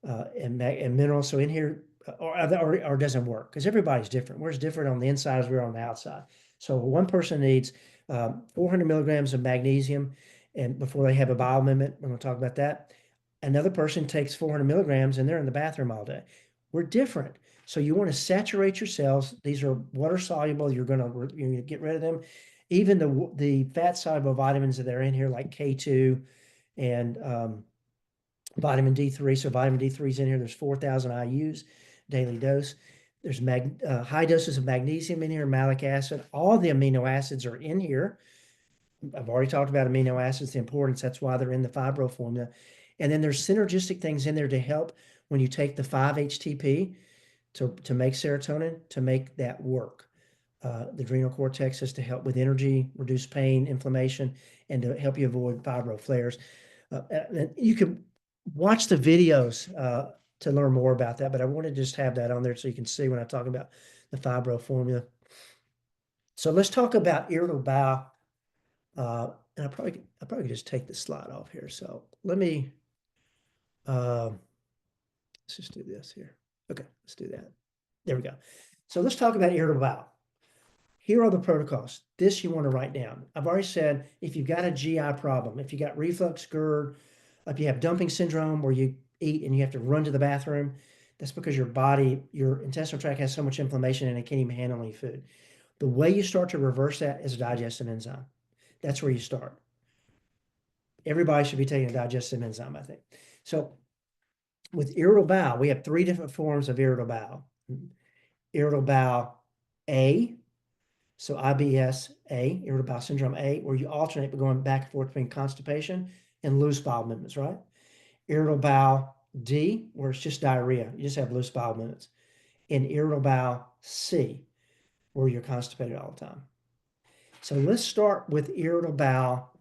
and minerals. So in here, or it doesn't work because everybody's different. We're as different on the inside as we are on the outside. So one person needs 400 milligrams of magnesium, and before they have a bowel movement, we're going to talk about that. Another person takes 400 milligrams and they're in the bathroom all day. We're different. So you want to saturate your cells. These are water soluble. You're going to get rid of them. Even the fat soluble vitamins that are in here, like K2 and vitamin D3. So vitamin D3 is in here. There's 4,000 IUs daily dose. There's high doses of magnesium in here, malic acid. All the amino acids are in here. I've already talked about amino acids, the importance. That's why they're in the Fibro formula. And then there's synergistic things in there to help when you take the 5-HTP to make serotonin, to make that work. The adrenal cortex is to help with energy, reduce pain, inflammation, and to help you avoid fibro flares. And you can watch the videos to learn more about that, but I want to just have that on there so you can see when I talk about the Fibro formula. So let's talk about irritable bowel. And I probably could just take the slide off here. So let me, let's just do this here. Okay, let's do that. There we go. So let's talk about irritable bowel. Here are the protocols. This you want to write down. I've already said if you've got a GI problem, if you got reflux, GERD, if you have dumping syndrome where you eat and you have to run to the bathroom, that's because your intestinal tract has so much inflammation and it can't even handle any food. The way you start to reverse that is a digestive enzyme. That's where you start. Everybody should be taking a digestive enzyme, I think. So with irritable bowel, we have 3 different forms of irritable bowel. Irritable bowel A, so IBS-A, irritable bowel syndrome A, where you alternate going back and forth between constipation and loose bowel movements, right? Irritable bowel D, where it's just diarrhea. You just have loose bowel movements. And irritable bowel C, where you're constipated all the time. So let's start with irritable bowel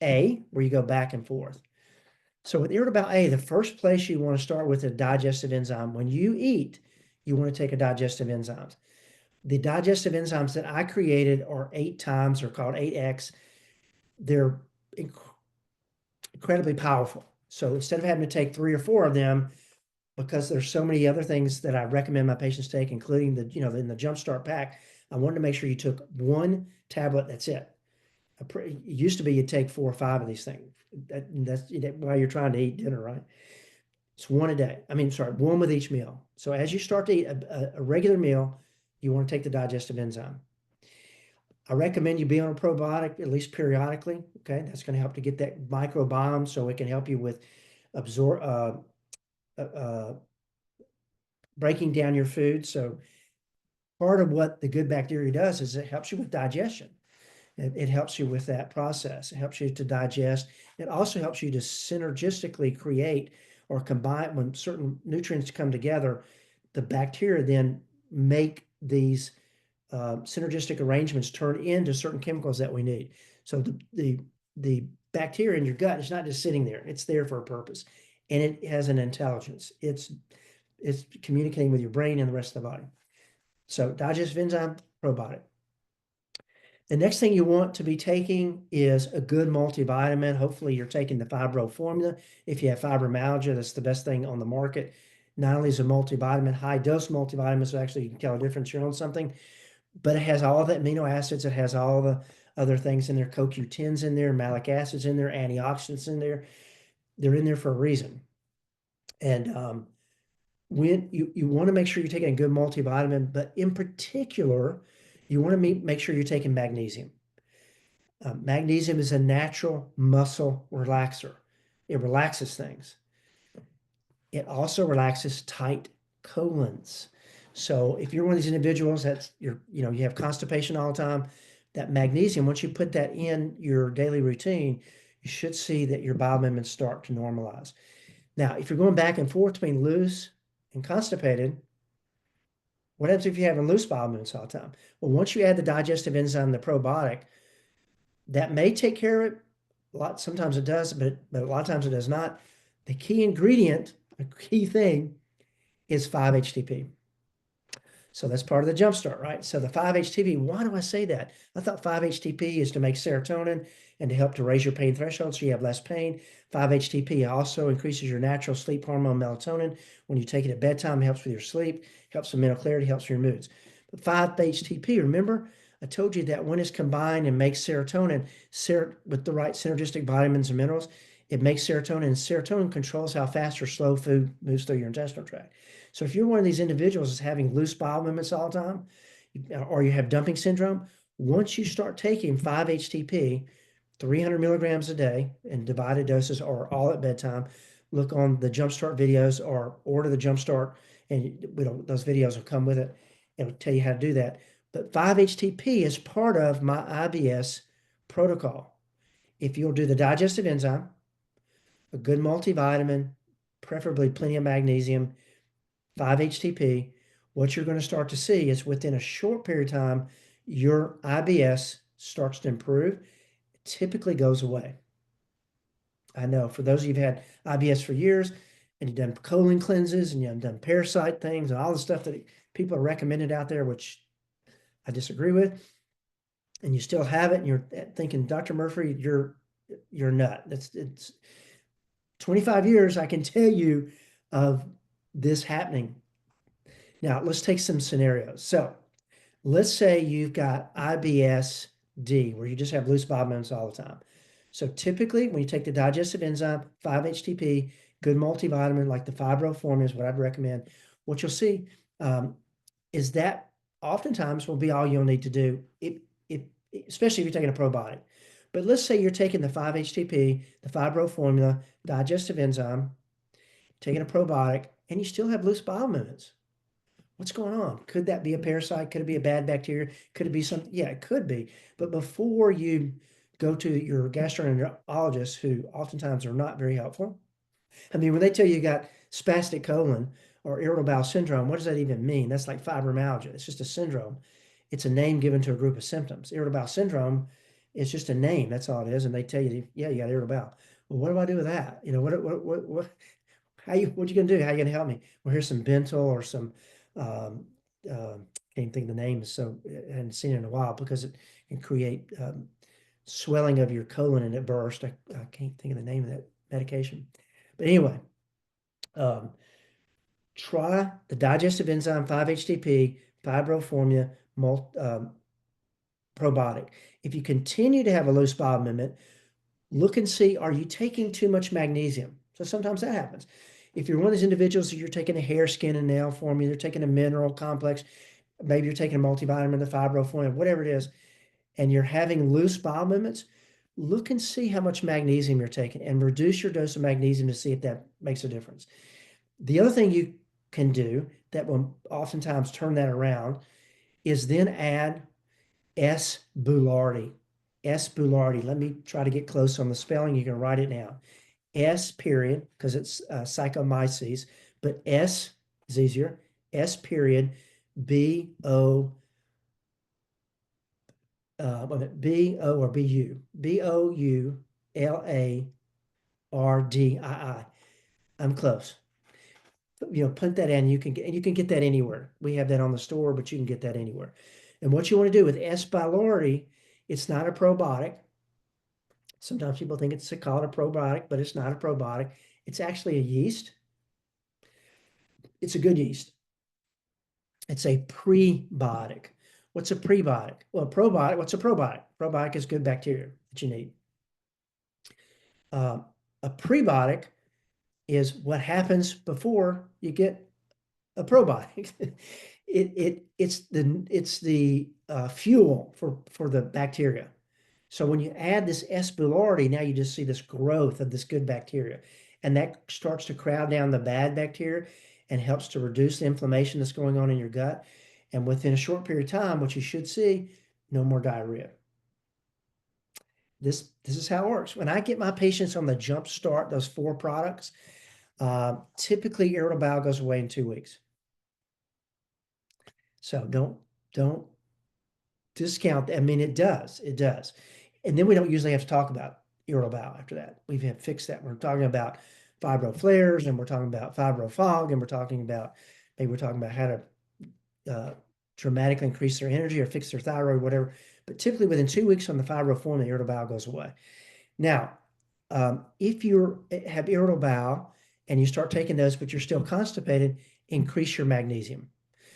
A, where you go back and forth. So with irritable bowel A, the first place you want to start with a digestive enzyme. When you eat, you want to take a digestive enzymes. The digestive enzymes that I created are 8 times, or called 8X. They're incredibly powerful. So instead of having to take 3 or 4 of them, because there's so many other things that I recommend my patients take, including in the Jumpstart pack, I wanted to make sure you took 1 tablet, that's it. It used to be you'd take 4 or 5 of these things. That's while you're trying to eat dinner, right? It's 1 a day. I mean, sorry, 1 with each meal. So as you start to eat a regular meal, you want to take the digestive enzyme. I recommend you be on a probiotic at least periodically. Okay, that's going to help to get that microbiome, so it can help you with breaking down your food. So part of what the good bacteria does is it helps you with digestion. It helps you with that process. It helps you to digest. It also helps you to synergistically create or combine when certain nutrients come together. The bacteria then make these synergistic arrangements turn into certain chemicals that we need. So the bacteria in your gut is not just sitting there; it's there for a purpose, and it has an intelligence. It's communicating with your brain and the rest of the body. So digestive enzyme, probiotic. The next thing you want to be taking is a good multivitamin. Hopefully you're taking the Fibro formula. If you have fibromyalgia, that's the best thing on the market. Not only is a multivitamin, high dose multivitamin, so actually you can tell a difference here on something, but it has all the amino acids. It has all the other things in there, CoQ10's in there, malic acid's in there, antioxidants in there. They're in there for a reason. And when you want to make sure you're taking a good multivitamin, but in particular, you want to make sure you're taking magnesium. Magnesium is a natural muscle relaxer. It relaxes things. It also relaxes tight colons. So if you're one of these individuals you have constipation all the time, that magnesium, once you put that in your daily routine, you should see that your bowel movements start to normalize. Now, if you're going back and forth between loose and constipated, what happens if you're having loose bowel movements all the time? Well, once you add the digestive enzyme, the probiotic, that may take care of it. Sometimes it does, but a lot of times it does not. The key ingredient, a key thing, is 5-HTP. So that's part of the jumpstart, right? So the 5-HTP, why do I say that? I thought 5-HTP is to make serotonin and to help to raise your pain threshold so you have less pain. 5-HTP also increases your natural sleep hormone melatonin. When you take it at bedtime, it helps with your sleep, helps with mental clarity, helps with your moods. But 5-HTP, remember, I told you that when it's combined and makes serotonin with the right synergistic vitamins and minerals, it makes serotonin, and serotonin controls how fast or slow food moves through your intestinal tract. So if you're one of these individuals that's having loose bowel movements all the time, or you have dumping syndrome, once you start taking 5-HTP, 300 milligrams a day in divided doses or all at bedtime, look on the Jumpstart videos or order the Jumpstart, and those videos will come with it. It'll tell you how to do that. But 5-HTP is part of my IBS protocol. If you'll do the digestive enzyme, a good multivitamin, preferably plenty of magnesium, 5-HTP, what you're going to start to see is within a short period of time, your IBS starts to improve. It typically goes away. I know for those of you who've had IBS for years and you've done colon cleanses and you've done parasite things and all the stuff that people are recommended out there, which I disagree with, and you still have it and you're thinking, Dr. Murphree, you're a nut. It's 25 years, I can tell you, of this happening. Now, let's take some scenarios. So let's say you've got IBS-D, where you just have loose bowel movements all the time. So typically, when you take the digestive enzyme, 5-HTP, good multivitamin like the Fibro formula is what I'd recommend. What you'll see is that oftentimes will be all you'll need to do, especially if you're taking a probiotic. But let's say you're taking the 5-HTP, the Fibro formula, digestive enzyme, taking a probiotic, and you still have loose bowel movements. What's going on? Could that be a parasite? Could it be a bad bacteria? Could it be something? Yeah, it could be. But before you go to your gastroenterologist, who oftentimes are not very helpful. I mean, when they tell you got spastic colon or irritable bowel syndrome, what does that even mean? That's like fibromyalgia. It's just a syndrome. It's a name given to a group of symptoms. Irritable bowel syndrome is just a name. That's all it is. And they tell you, yeah, you got irritable bowel. Well, what do I do with that? What you gonna do? How you gonna help me? Well, here's some Bentyl or some um, can't think of the name, so I hadn't seen it in a while because it can create swelling of your colon and it bursts. I can't think of the name of that medication. But anyway, um, try the digestive enzyme 5-HTP, fibroformia, probiotic. If you continue to have a loose bowel movement, look and see, are you taking too much magnesium? So sometimes that happens. If you're one of these individuals, you're taking a hair, skin, and nail formula, you're taking a mineral complex, maybe you're taking a multivitamin, the fibroformia, whatever it is, and you're having loose bowel movements, look and see how much magnesium you're taking and reduce your dose of magnesium to see if that makes a difference. The other thing you can do that will oftentimes turn that around is then add S-Boulardi. S-Boulardi. Let me try to get close on the spelling. You can write it down. S period, because it's Saccharomyces, but S is easier. S period, B-O, B-O or B-U, B-O-U-L-A-R-D-I-I. I'm close. Put that in. You can get that anywhere. We have that on the store, but you can get that anywhere. And what you want to do with S. pylori, it's not a probiotic. Sometimes people think it's called a probiotic, but it's not a probiotic. It's actually a yeast. It's a good yeast. It's a prebiotic. What's a prebiotic? Well, probiotic, what's a probiotic? Probiotic is good bacteria that you need. A prebiotic is what happens before you get a probiotic. It's the fuel for the bacteria. So when you add this S. boulardii, now you just see this growth of this good bacteria, and that starts to crowd down the bad bacteria and helps to reduce the inflammation that's going on in your gut. And within a short period of time, what you should see, no more diarrhea. This is how it works. When I get my patients on the jump start, those 4 products, typically irritable bowel goes away in 2 weeks. So don't discount. I mean, it does. And then we don't usually have to talk about irritable bowel after that. We've fixed that. We're talking about fibro flares, and we're talking about fibro fog, and we're talking about how to dramatically increase their energy or fix their thyroid, whatever. But typically within 2 weeks on the fibroform, the irritable bowel goes away. Now, if you have irritable bowel and you start taking those, but you're still constipated, increase your magnesium.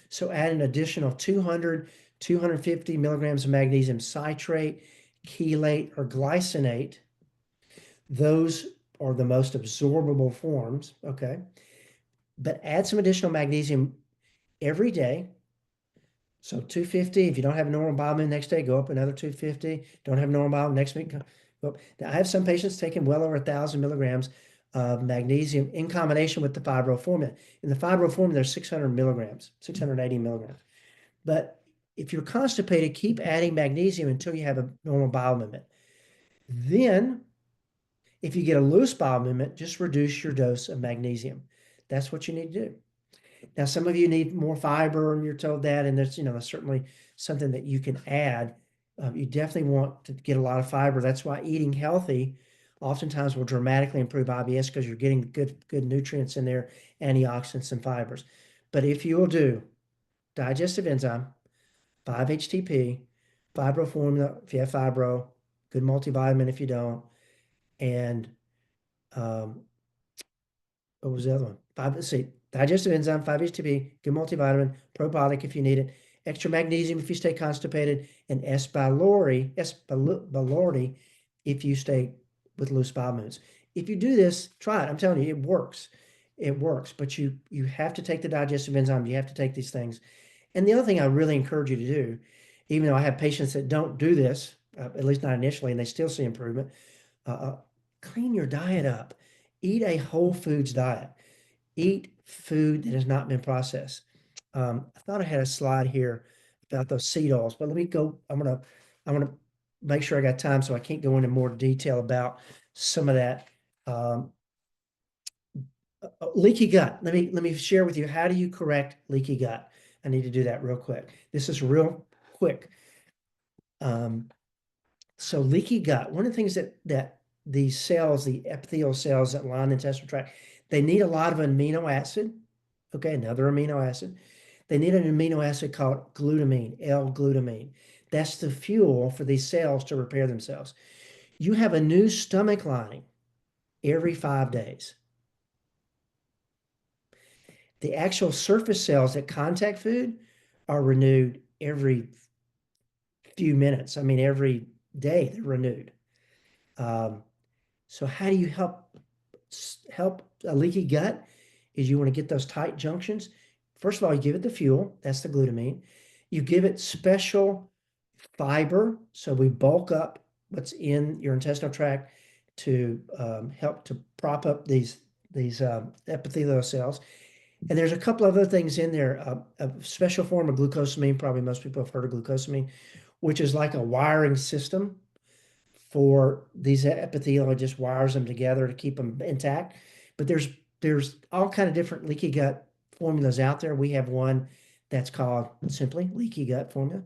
So add an additional 250 milligrams of magnesium citrate, chelate, or glycinate. Those are the most absorbable forms, okay? But add some additional magnesium every day. So 250, if you don't have a normal bowel movement next day, go up another 250. Don't have normal bowel next week, go up. Now, I have some patients taking well over 1,000 milligrams of magnesium in combination with the fibroformula. In the fibroformula, there's 600 milligrams, 680 milligrams. But if you're constipated, keep adding magnesium until you have a normal bowel movement. Then, if you get a loose bowel movement, just reduce your dose of magnesium. That's what you need to do. Now, some of you need more fiber, and you're told that, and that's certainly something that you can add. You definitely want to get a lot of fiber. That's why eating healthy oftentimes will dramatically improve IBS, because you're getting good nutrients in there, antioxidants and fibers. But if you will do digestive enzyme, 5-HTP, fibro formula if you have fibro, good multivitamin if you don't, and what was the other one? Let's see, digestive enzyme, 5-HTP, good multivitamin, probiotic if you need it, extra magnesium if you stay constipated, and S. pylori if you stay with loose bowel movements. If you do this, try it. I'm telling you, it works. It works, but you have to take the digestive enzyme. You have to take these things. And the other thing I really encourage you to do, even though I have patients that don't do this, at least not initially, and they still see improvement, clean your diet up. Eat a whole foods diet. Eat food that has not been processed. I thought I had a slide here about those seed oils, but let me go. I'm gonna make sure I got time, so I can't go into more detail about some of that. Leaky gut. Let me share with you, how do you correct leaky gut? I need to do that real quick. This is real quick. So leaky gut, one of the things that these cells, the epithelial cells that line the intestinal tract, they need a lot of amino acid. Okay, another amino acid. They need an amino acid called glutamine, L-glutamine. That's the fuel for these cells to repair themselves. You have a new stomach lining every 5 days. The actual surface cells that contact food are renewed every few minutes. I mean, every day they're renewed. Um, so how do you help a leaky gut? Is you want to get those tight junctions. First of all, you give it the fuel, that's the glutamine. You give it special fiber, so we bulk up what's in your intestinal tract to help to prop up these epithelial cells. And there's a couple other things in there. A special form of glucosamine, probably most people have heard of glucosamine, which is like a wiring system for these epithelial. It just wires them together to keep them intact. But there's all kind of different leaky gut formulas out there. We have one that's called simply leaky gut formula.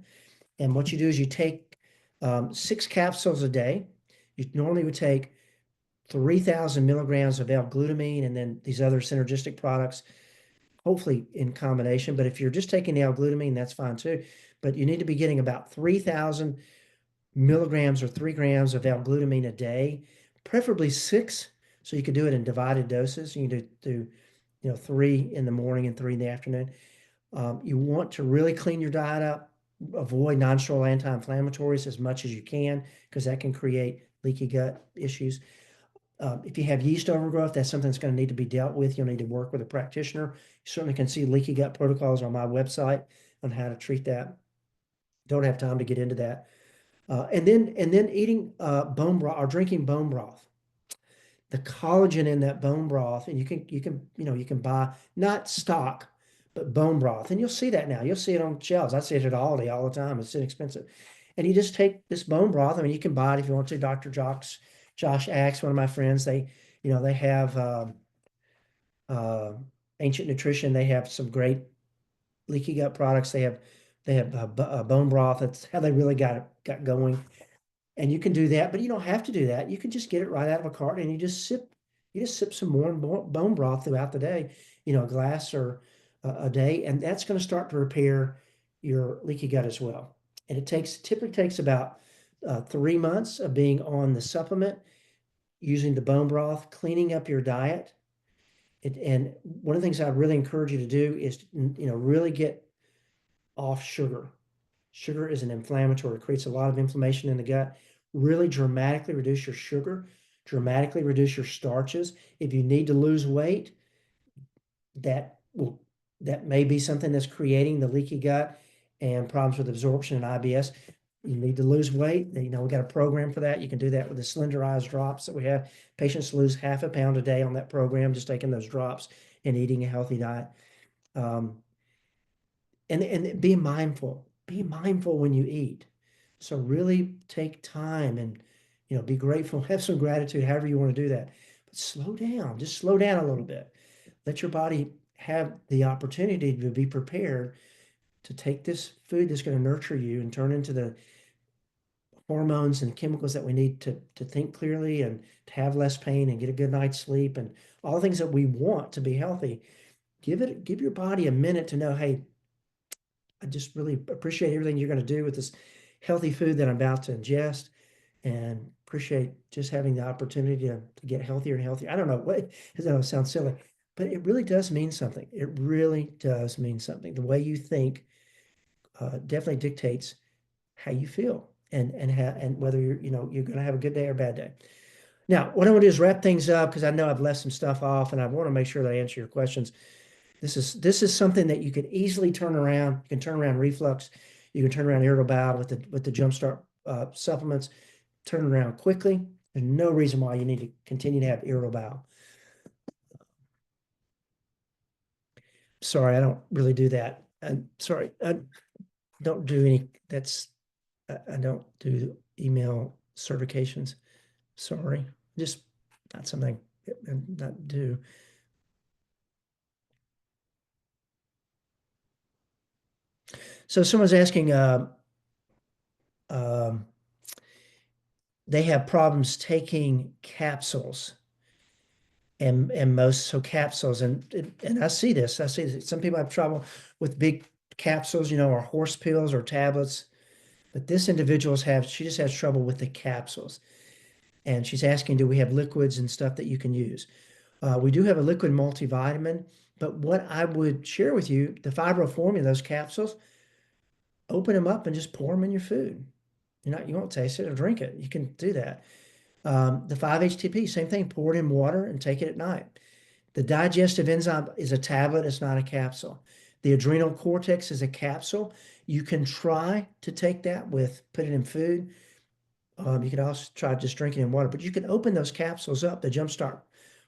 And what you do is you take 6 capsules a day. You normally would take 3,000 milligrams of L-glutamine and then these other synergistic products, hopefully in combination. But if you're just taking the L-glutamine, that's fine too. But you need to be getting about 3,000 milligrams or 3 grams of L-glutamine a day, preferably 6. So you could do it in divided doses. You can do 3 in the morning and 3 in the afternoon. You want to really clean your diet up, avoid non-steroidal anti-inflammatories as much as you can, because that can create leaky gut issues. If you have yeast overgrowth, that's something that's going to need to be dealt with. You'll need to work with a practitioner. You certainly can see leaky gut protocols on my website on how to treat that. Don't have time to get into that. And then eating bone broth or drinking bone broth. The collagen in that bone broth, and you can buy not stock, but bone broth, and you'll see that now. You'll see it on shelves. I see it at Aldi all the time. It's inexpensive, and you just take this bone broth. I mean, you can buy it if you want to. Josh Axe, one of my friends, they have uh, Ancient Nutrition. They have some great leaky gut products. They have bone broth. That's how they really got going. And you can do that, but you don't have to do that. You can just get it right out of a carton and you just sip some more bone broth throughout the day, a glass or a day, and that's going to start to repair your leaky gut as well. And it typically takes about 3 months of being on the supplement, using the bone broth, cleaning up your diet. And one of the things I really encourage you to do is, really get off sugar. Sugar is an inflammatory, it creates a lot of inflammation in the gut. Really dramatically reduce your sugar, dramatically reduce your starches. If you need to lose weight, that may be something that's creating the leaky gut and problems with absorption and IBS. You need to lose weight. We got a program for that. You can do that with the slenderized drops that we have. Patients lose half a pound a day on that program, just taking those drops and eating a healthy diet. And be mindful. Be mindful when you eat. So really take time and be grateful, have some gratitude, however you want to do that. But slow down, just slow down a little bit. Let your body have the opportunity to be prepared to take this food that's going to nurture you and turn into the hormones and chemicals that we need to think clearly and to have less pain and get a good night's sleep and all the things that we want to be healthy. Give your body a minute to know, hey, I just really appreciate everything you're going to do with this healthy food that I'm about to ingest, and appreciate just having the opportunity to get healthier and healthier. I don't know what, I know it sounds silly, but it really does mean something. It really does mean something. The way you think definitely dictates how you feel and whether you're going to have a good day or a bad day. Now, what I want to do is wrap things up because I know I've left some stuff off, and I want to make sure that I answer your questions. This is something that you could easily turn around. You can turn around reflux. You can turn around irritable bowel with the Jumpstart supplements. Turn around quickly. There's no reason why you need to continue to have irritable bowel. Sorry, I don't really do that. I'm sorry, I don't do any. I don't do email certifications. Sorry, just not something I not do. So someone's asking, they have problems taking capsules and capsules and I see this. Some people have trouble with big capsules, or horse pills or tablets, but this she just has trouble with the capsules. And she's asking, do we have liquids and stuff that you can use? We do have a liquid multivitamin, But what I would share with you, the fibro formula, those capsules, open them up and just pour them in your food. You won't taste it or drink it. You can do that. The 5-HTP, same thing, pour it in water and take it at night. The digestive enzyme is a tablet, it's not a capsule. The adrenal cortex is a capsule. You can try to take that put it in food. You can also try just drinking in water, but you can open those capsules up, the Jumpstart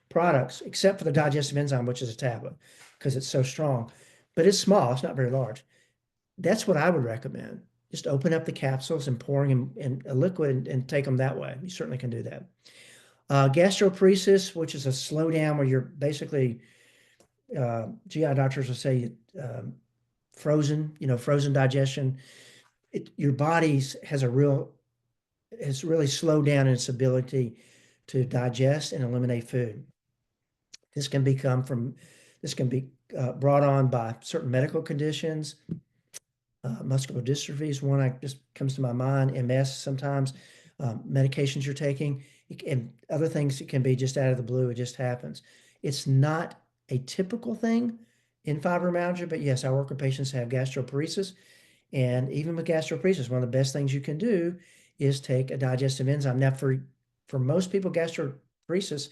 products, except for the digestive enzyme, which is a tablet, because it's so strong. But it's small, it's not very large. That's what I would recommend. Just open up the capsules and pouring them in a liquid and take them that way. You certainly can do that. Gastroparesis, which is a slowdown where you're basically, GI doctors will say frozen, frozen digestion. Your body has really slowed down in its ability to digest and eliminate food. This can be brought on by certain medical conditions. Muscular dystrophy is one that just comes to my mind. MS sometimes, medications you're taking, and other things. It can be just out of the blue. It just happens. It's not a typical thing in fibromyalgia, but yes, I work with patients who have gastroparesis. And even with gastroparesis, one of the best things you can do is take a digestive enzyme. Now, for most people, gastroparesis,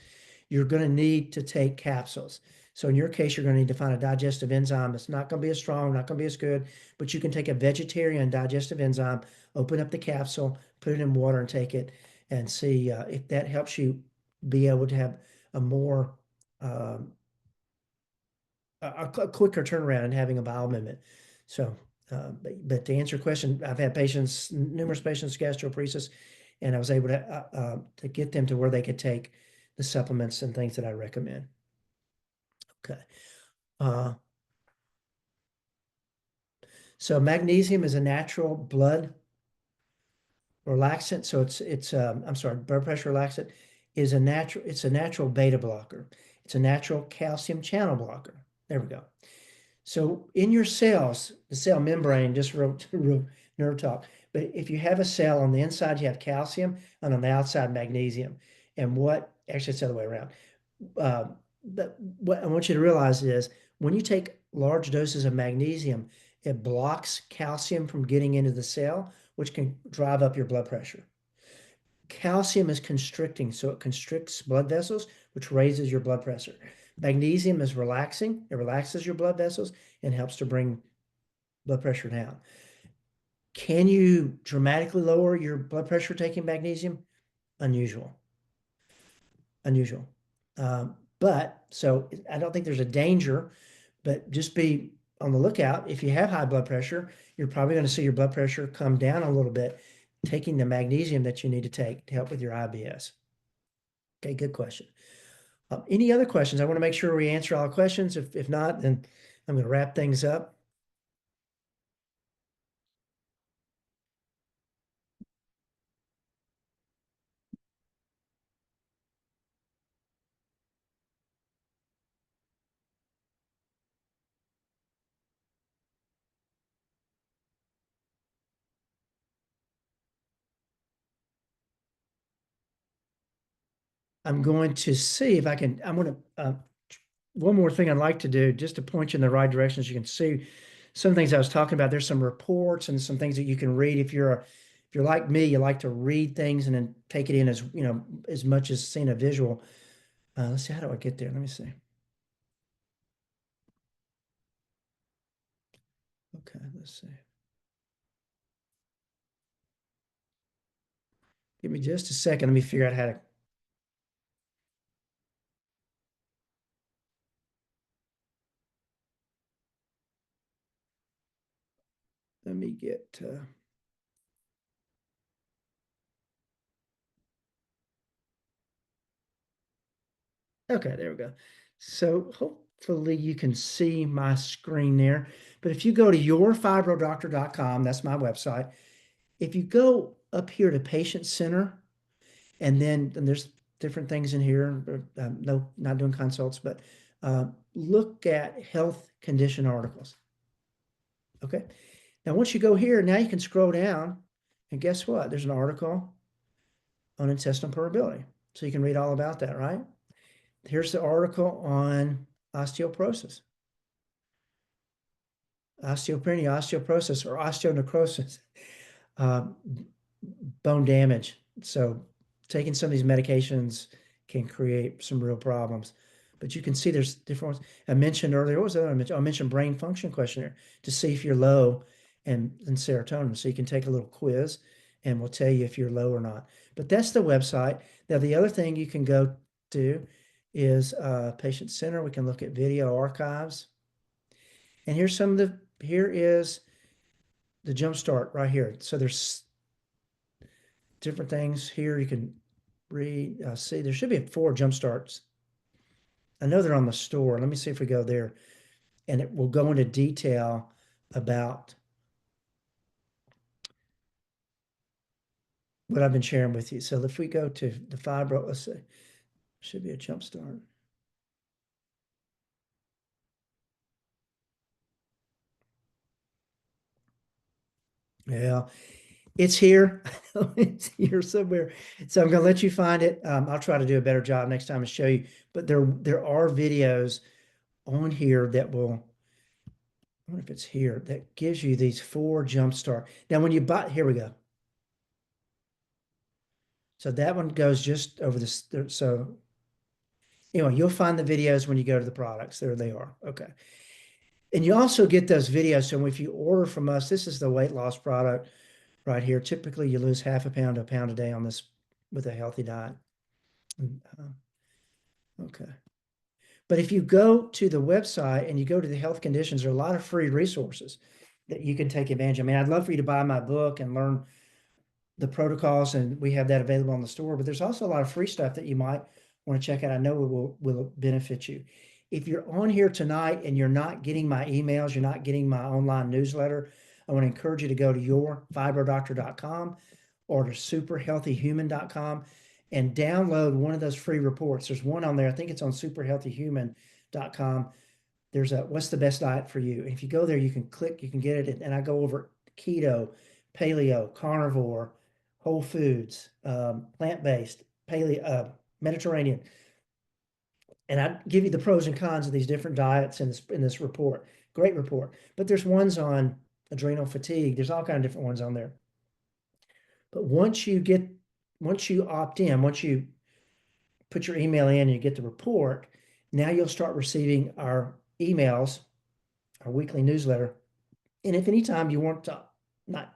you're going to need to take capsules. So in your case, you're going to need to find a digestive enzyme. It's not going to be as strong, not going to be as good, but you can take a vegetarian digestive enzyme, open up the capsule, put it in water and take it and see if that helps you be able to have a more a quicker turnaround and having a bowel movement. So, but to answer your question, I've had numerous patients with gastroparesis, and I was able to get them to where they could take the supplements and things that I recommend. Okay. So magnesium is a natural blood relaxant. So blood pressure relaxant it's a natural beta blocker. It's a natural calcium channel blocker. There we go. So in your cells, the cell membrane, just real nerd talk, but if you have a cell on the inside, you have calcium, and on the outside, magnesium. Actually, it's the other way around. But what I want you to realize is when you take large doses of magnesium, it blocks calcium from getting into the cell, which can drive up your blood pressure. Calcium is constricting, so it constricts blood vessels, which raises your blood pressure. Magnesium is relaxing. It relaxes your blood vessels and helps to bring blood pressure down. Can you dramatically lower your blood pressure taking magnesium? Unusual. So I don't think there's a danger, but just be on the lookout. If you have high blood pressure, you're probably going to see your blood pressure come down a little bit, taking the magnesium that you need to take to help with your IBS. Okay, good question. Any other questions? I want to make sure we answer all questions. If not, then I'm going to wrap things up. I'm going to see if I'm going to, one more thing I'd like to do, just to point you in the right direction, as you can see some things I was talking about. There's some reports and some things that you can read. If you're like me, you like to read things and then take it in as much as seeing a visual. Let's see, how do I get there? Let me see. Okay, let's see. Give me just a second. Let me figure out how to. Let me get. Okay, there we go. So hopefully you can see my screen there. But if you go to yourfibrodoctor.com, that's my website. If you go up here to Patient Center, and then there's different things in here. No, not doing consults, but look at health condition articles. Okay. Now, once you go here, now you can scroll down, and guess what? There's an article on intestinal permeability. So you can read all about that, right? Here's the article on osteoporosis. osteopenia, osteoporosis, or osteonecrosis, uh, bone damage. So taking some of these medications can create some real problems. But you can see there's different ones. I mentioned earlier, what was the other one I mentioned? I mentioned brain function questionnaire to see if you're low in serotonin. So you can take a little quiz and we'll tell you if you're low or not. But that's the website. Now, the other thing you can go to is Patient Center. We can look at video archives. And here is the Jumpstart right here. So there's different things here you can read. See, there should be 4 Jumpstarts. I know they're on the store. Let me see if we go there, and it will go into detail about what I've been sharing with you. So if we go to the fibro, let's see, should be a Jumpstart. Yeah, it's here. It's here somewhere. So I'm going to let you find it. I'll try to do a better job next time and show you. But there are videos on here that will, I wonder if it's here, that gives you these 4 Jumpstart. Now, when you buy, here we go. So that one goes just over this. So anyway, you'll find the videos when you go to the products. There they are. Okay. And you also get those videos. So if you order from us, this is the weight loss product right here. Typically, you lose half a pound to a pound a day on this with a healthy diet. Okay. But if you go to the website and you go to the health conditions, there are a lot of free resources that you can take advantage of. I mean, I'd love for you to buy my book and learn the protocols, and we have that available on the store, but there's also a lot of free stuff that you might want to check out. I know it will benefit you. If you're on here tonight and you're not getting my emails, you're not getting my online newsletter, I want to encourage you to go to yourfibrodoctor.com or to superhealthyhuman.com and download one of those free reports. There's one on there. I think it's on superhealthyhuman.com. There's a what's the best diet for you. And if you go there, you can click, you can get it. And I go over keto, paleo, carnivore, whole foods, plant-based, paleo, Mediterranean. And I give you the pros and cons of these different diets in this report. Great report. But there's ones on adrenal fatigue. There's all kind of different ones on there. But once you opt in, once you put your email in and you get the report, now you'll start receiving our emails, our weekly newsletter. And if anytime you want to not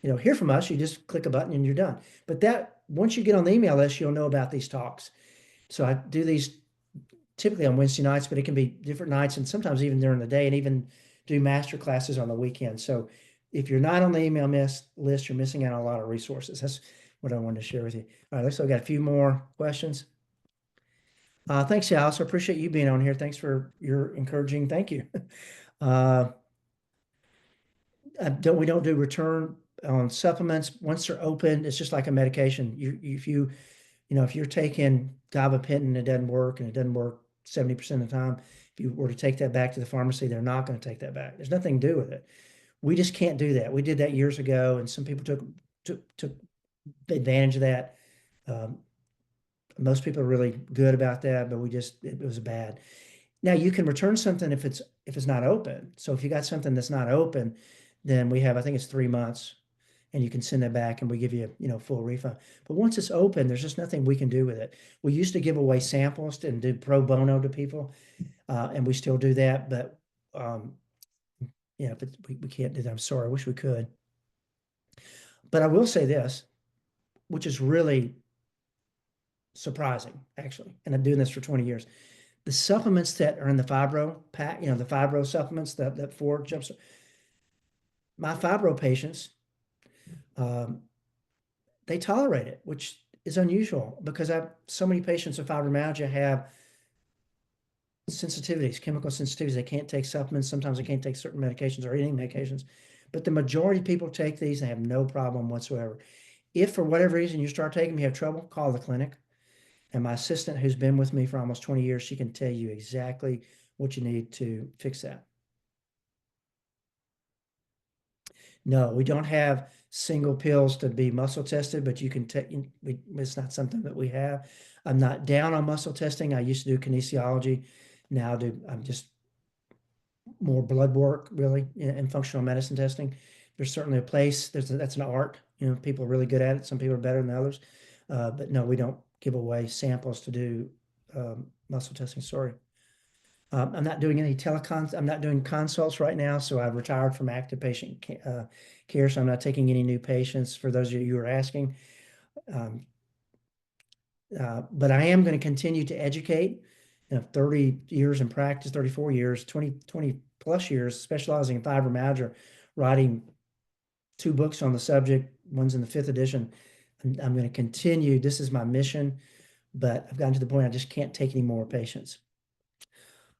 hear from us, you just click a button and you're done. But that once you get on the email list, you'll know about these talks. So I do these typically on Wednesday nights, but it can be different nights and sometimes even during the day, and even do master classes on the weekend. So if you're not on the email list, you're missing out on a lot of resources. That's what I wanted to share with you. All right, looks like I got a few more questions. Thanks, Alice. I appreciate you being on here. Thanks for your encouraging. Thank you. We don't do return on supplements. Once they're open, it's just like a medication. If you're taking gabapentin, it doesn't work, and it doesn't work 70% of the time. If you were to take that back to the pharmacy, they're not going to take that back. There's nothing to do with it. We just can't do that. We did that years ago, and some people took advantage of that. Most people are really good about that, but it was bad. Now you can return something if it's not open. So if you got something that's not open, then we have, I think it's 3 months, and you can send that back and we give you, full refund. But once it's open, there's just nothing we can do with it. We used to give away samples and do pro bono to people, and we still do that, but we can't do that. I'm sorry, I wish we could. But I will say this, which is really surprising, actually, and I'm doing this for 20 years. The supplements that are in the fibro pack, the fibro supplements, that 4 jumps, my fibro patients, they tolerate it, which is unusual because so many patients with fibromyalgia have sensitivities, chemical sensitivities. They can't take supplements. Sometimes they can't take certain medications or any medications, but the majority of people take these and have no problem whatsoever. If for whatever reason you start taking them, you have trouble, call the clinic. And my assistant, who's been with me for almost 20 years, she can tell you exactly what you need to fix that. No, we don't have single pills to be muscle tested, but you can take, it's not something that we have. I'm not down on muscle testing. I used to do kinesiology. Now I'm just more blood work really in functional medicine testing. There's certainly a place. That's an art. People are really good at it. Some people are better than others. But no, we don't give away samples to do muscle testing. Sorry. I'm not doing any telecons. I'm not doing consults right now, so I've retired from active patient care. So I'm not taking any new patients. For those of you who are asking, um, but I am going to continue to educate. 30 years in practice, 34 years, 20 plus years specializing in fibromyalgia, writing 2 books on the subject. One's in the 5th edition. I'm going to continue. This is my mission, but I've gotten to the point I just can't take any more patients.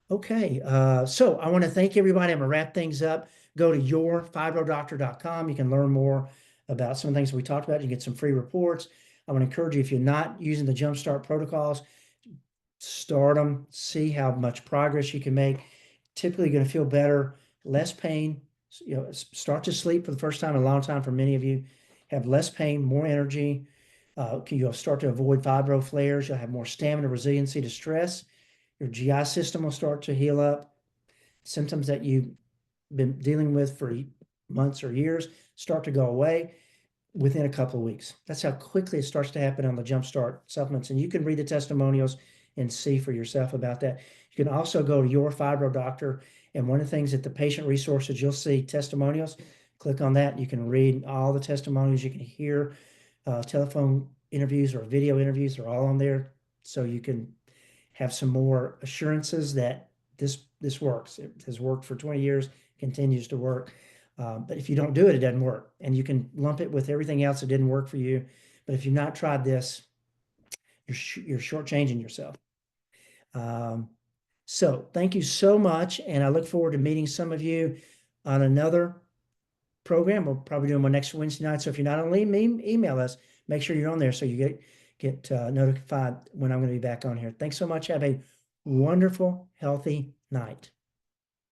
Okay, so I want to thank everybody. I'm going to wrap things up. Go to yourfibrodoctor.com. You can learn more about some of the things we talked about. You can get some free reports. I want to encourage you, if you're not using the Jumpstart protocols, start them, see how much progress you can make. Typically going to feel better, less pain. Start to sleep for the first time in a long time for many of you. Have less pain, more energy. You'll start to avoid fibro flares. You'll have more stamina, resiliency to stress. Your GI system will start to heal up. Symptoms that you've been dealing with for months or years start to go away within a couple of weeks. That's how quickly it starts to happen on the Jumpstart supplements. And you can read the testimonials and see for yourself about that. You can also go to Your Fibro Doctor. And one of the things at the patient resources, you'll see testimonials. Click on that. You can read all the testimonials. You can hear telephone interviews or video interviews. They're all on there. So you can have some more assurances that this works. It has worked for 20 years, continues to work. But if you don't do it, it doesn't work. And you can lump it with everything else that didn't work for you. But if you've not tried this, you're shortchanging yourself. So thank you so much. And I look forward to meeting some of you on another program. We'll probably do them on next Wednesday night. So if you're not on email us, make sure you're on there so you get notified when I'm going to be back on here. Thanks so much. Have a wonderful, healthy night.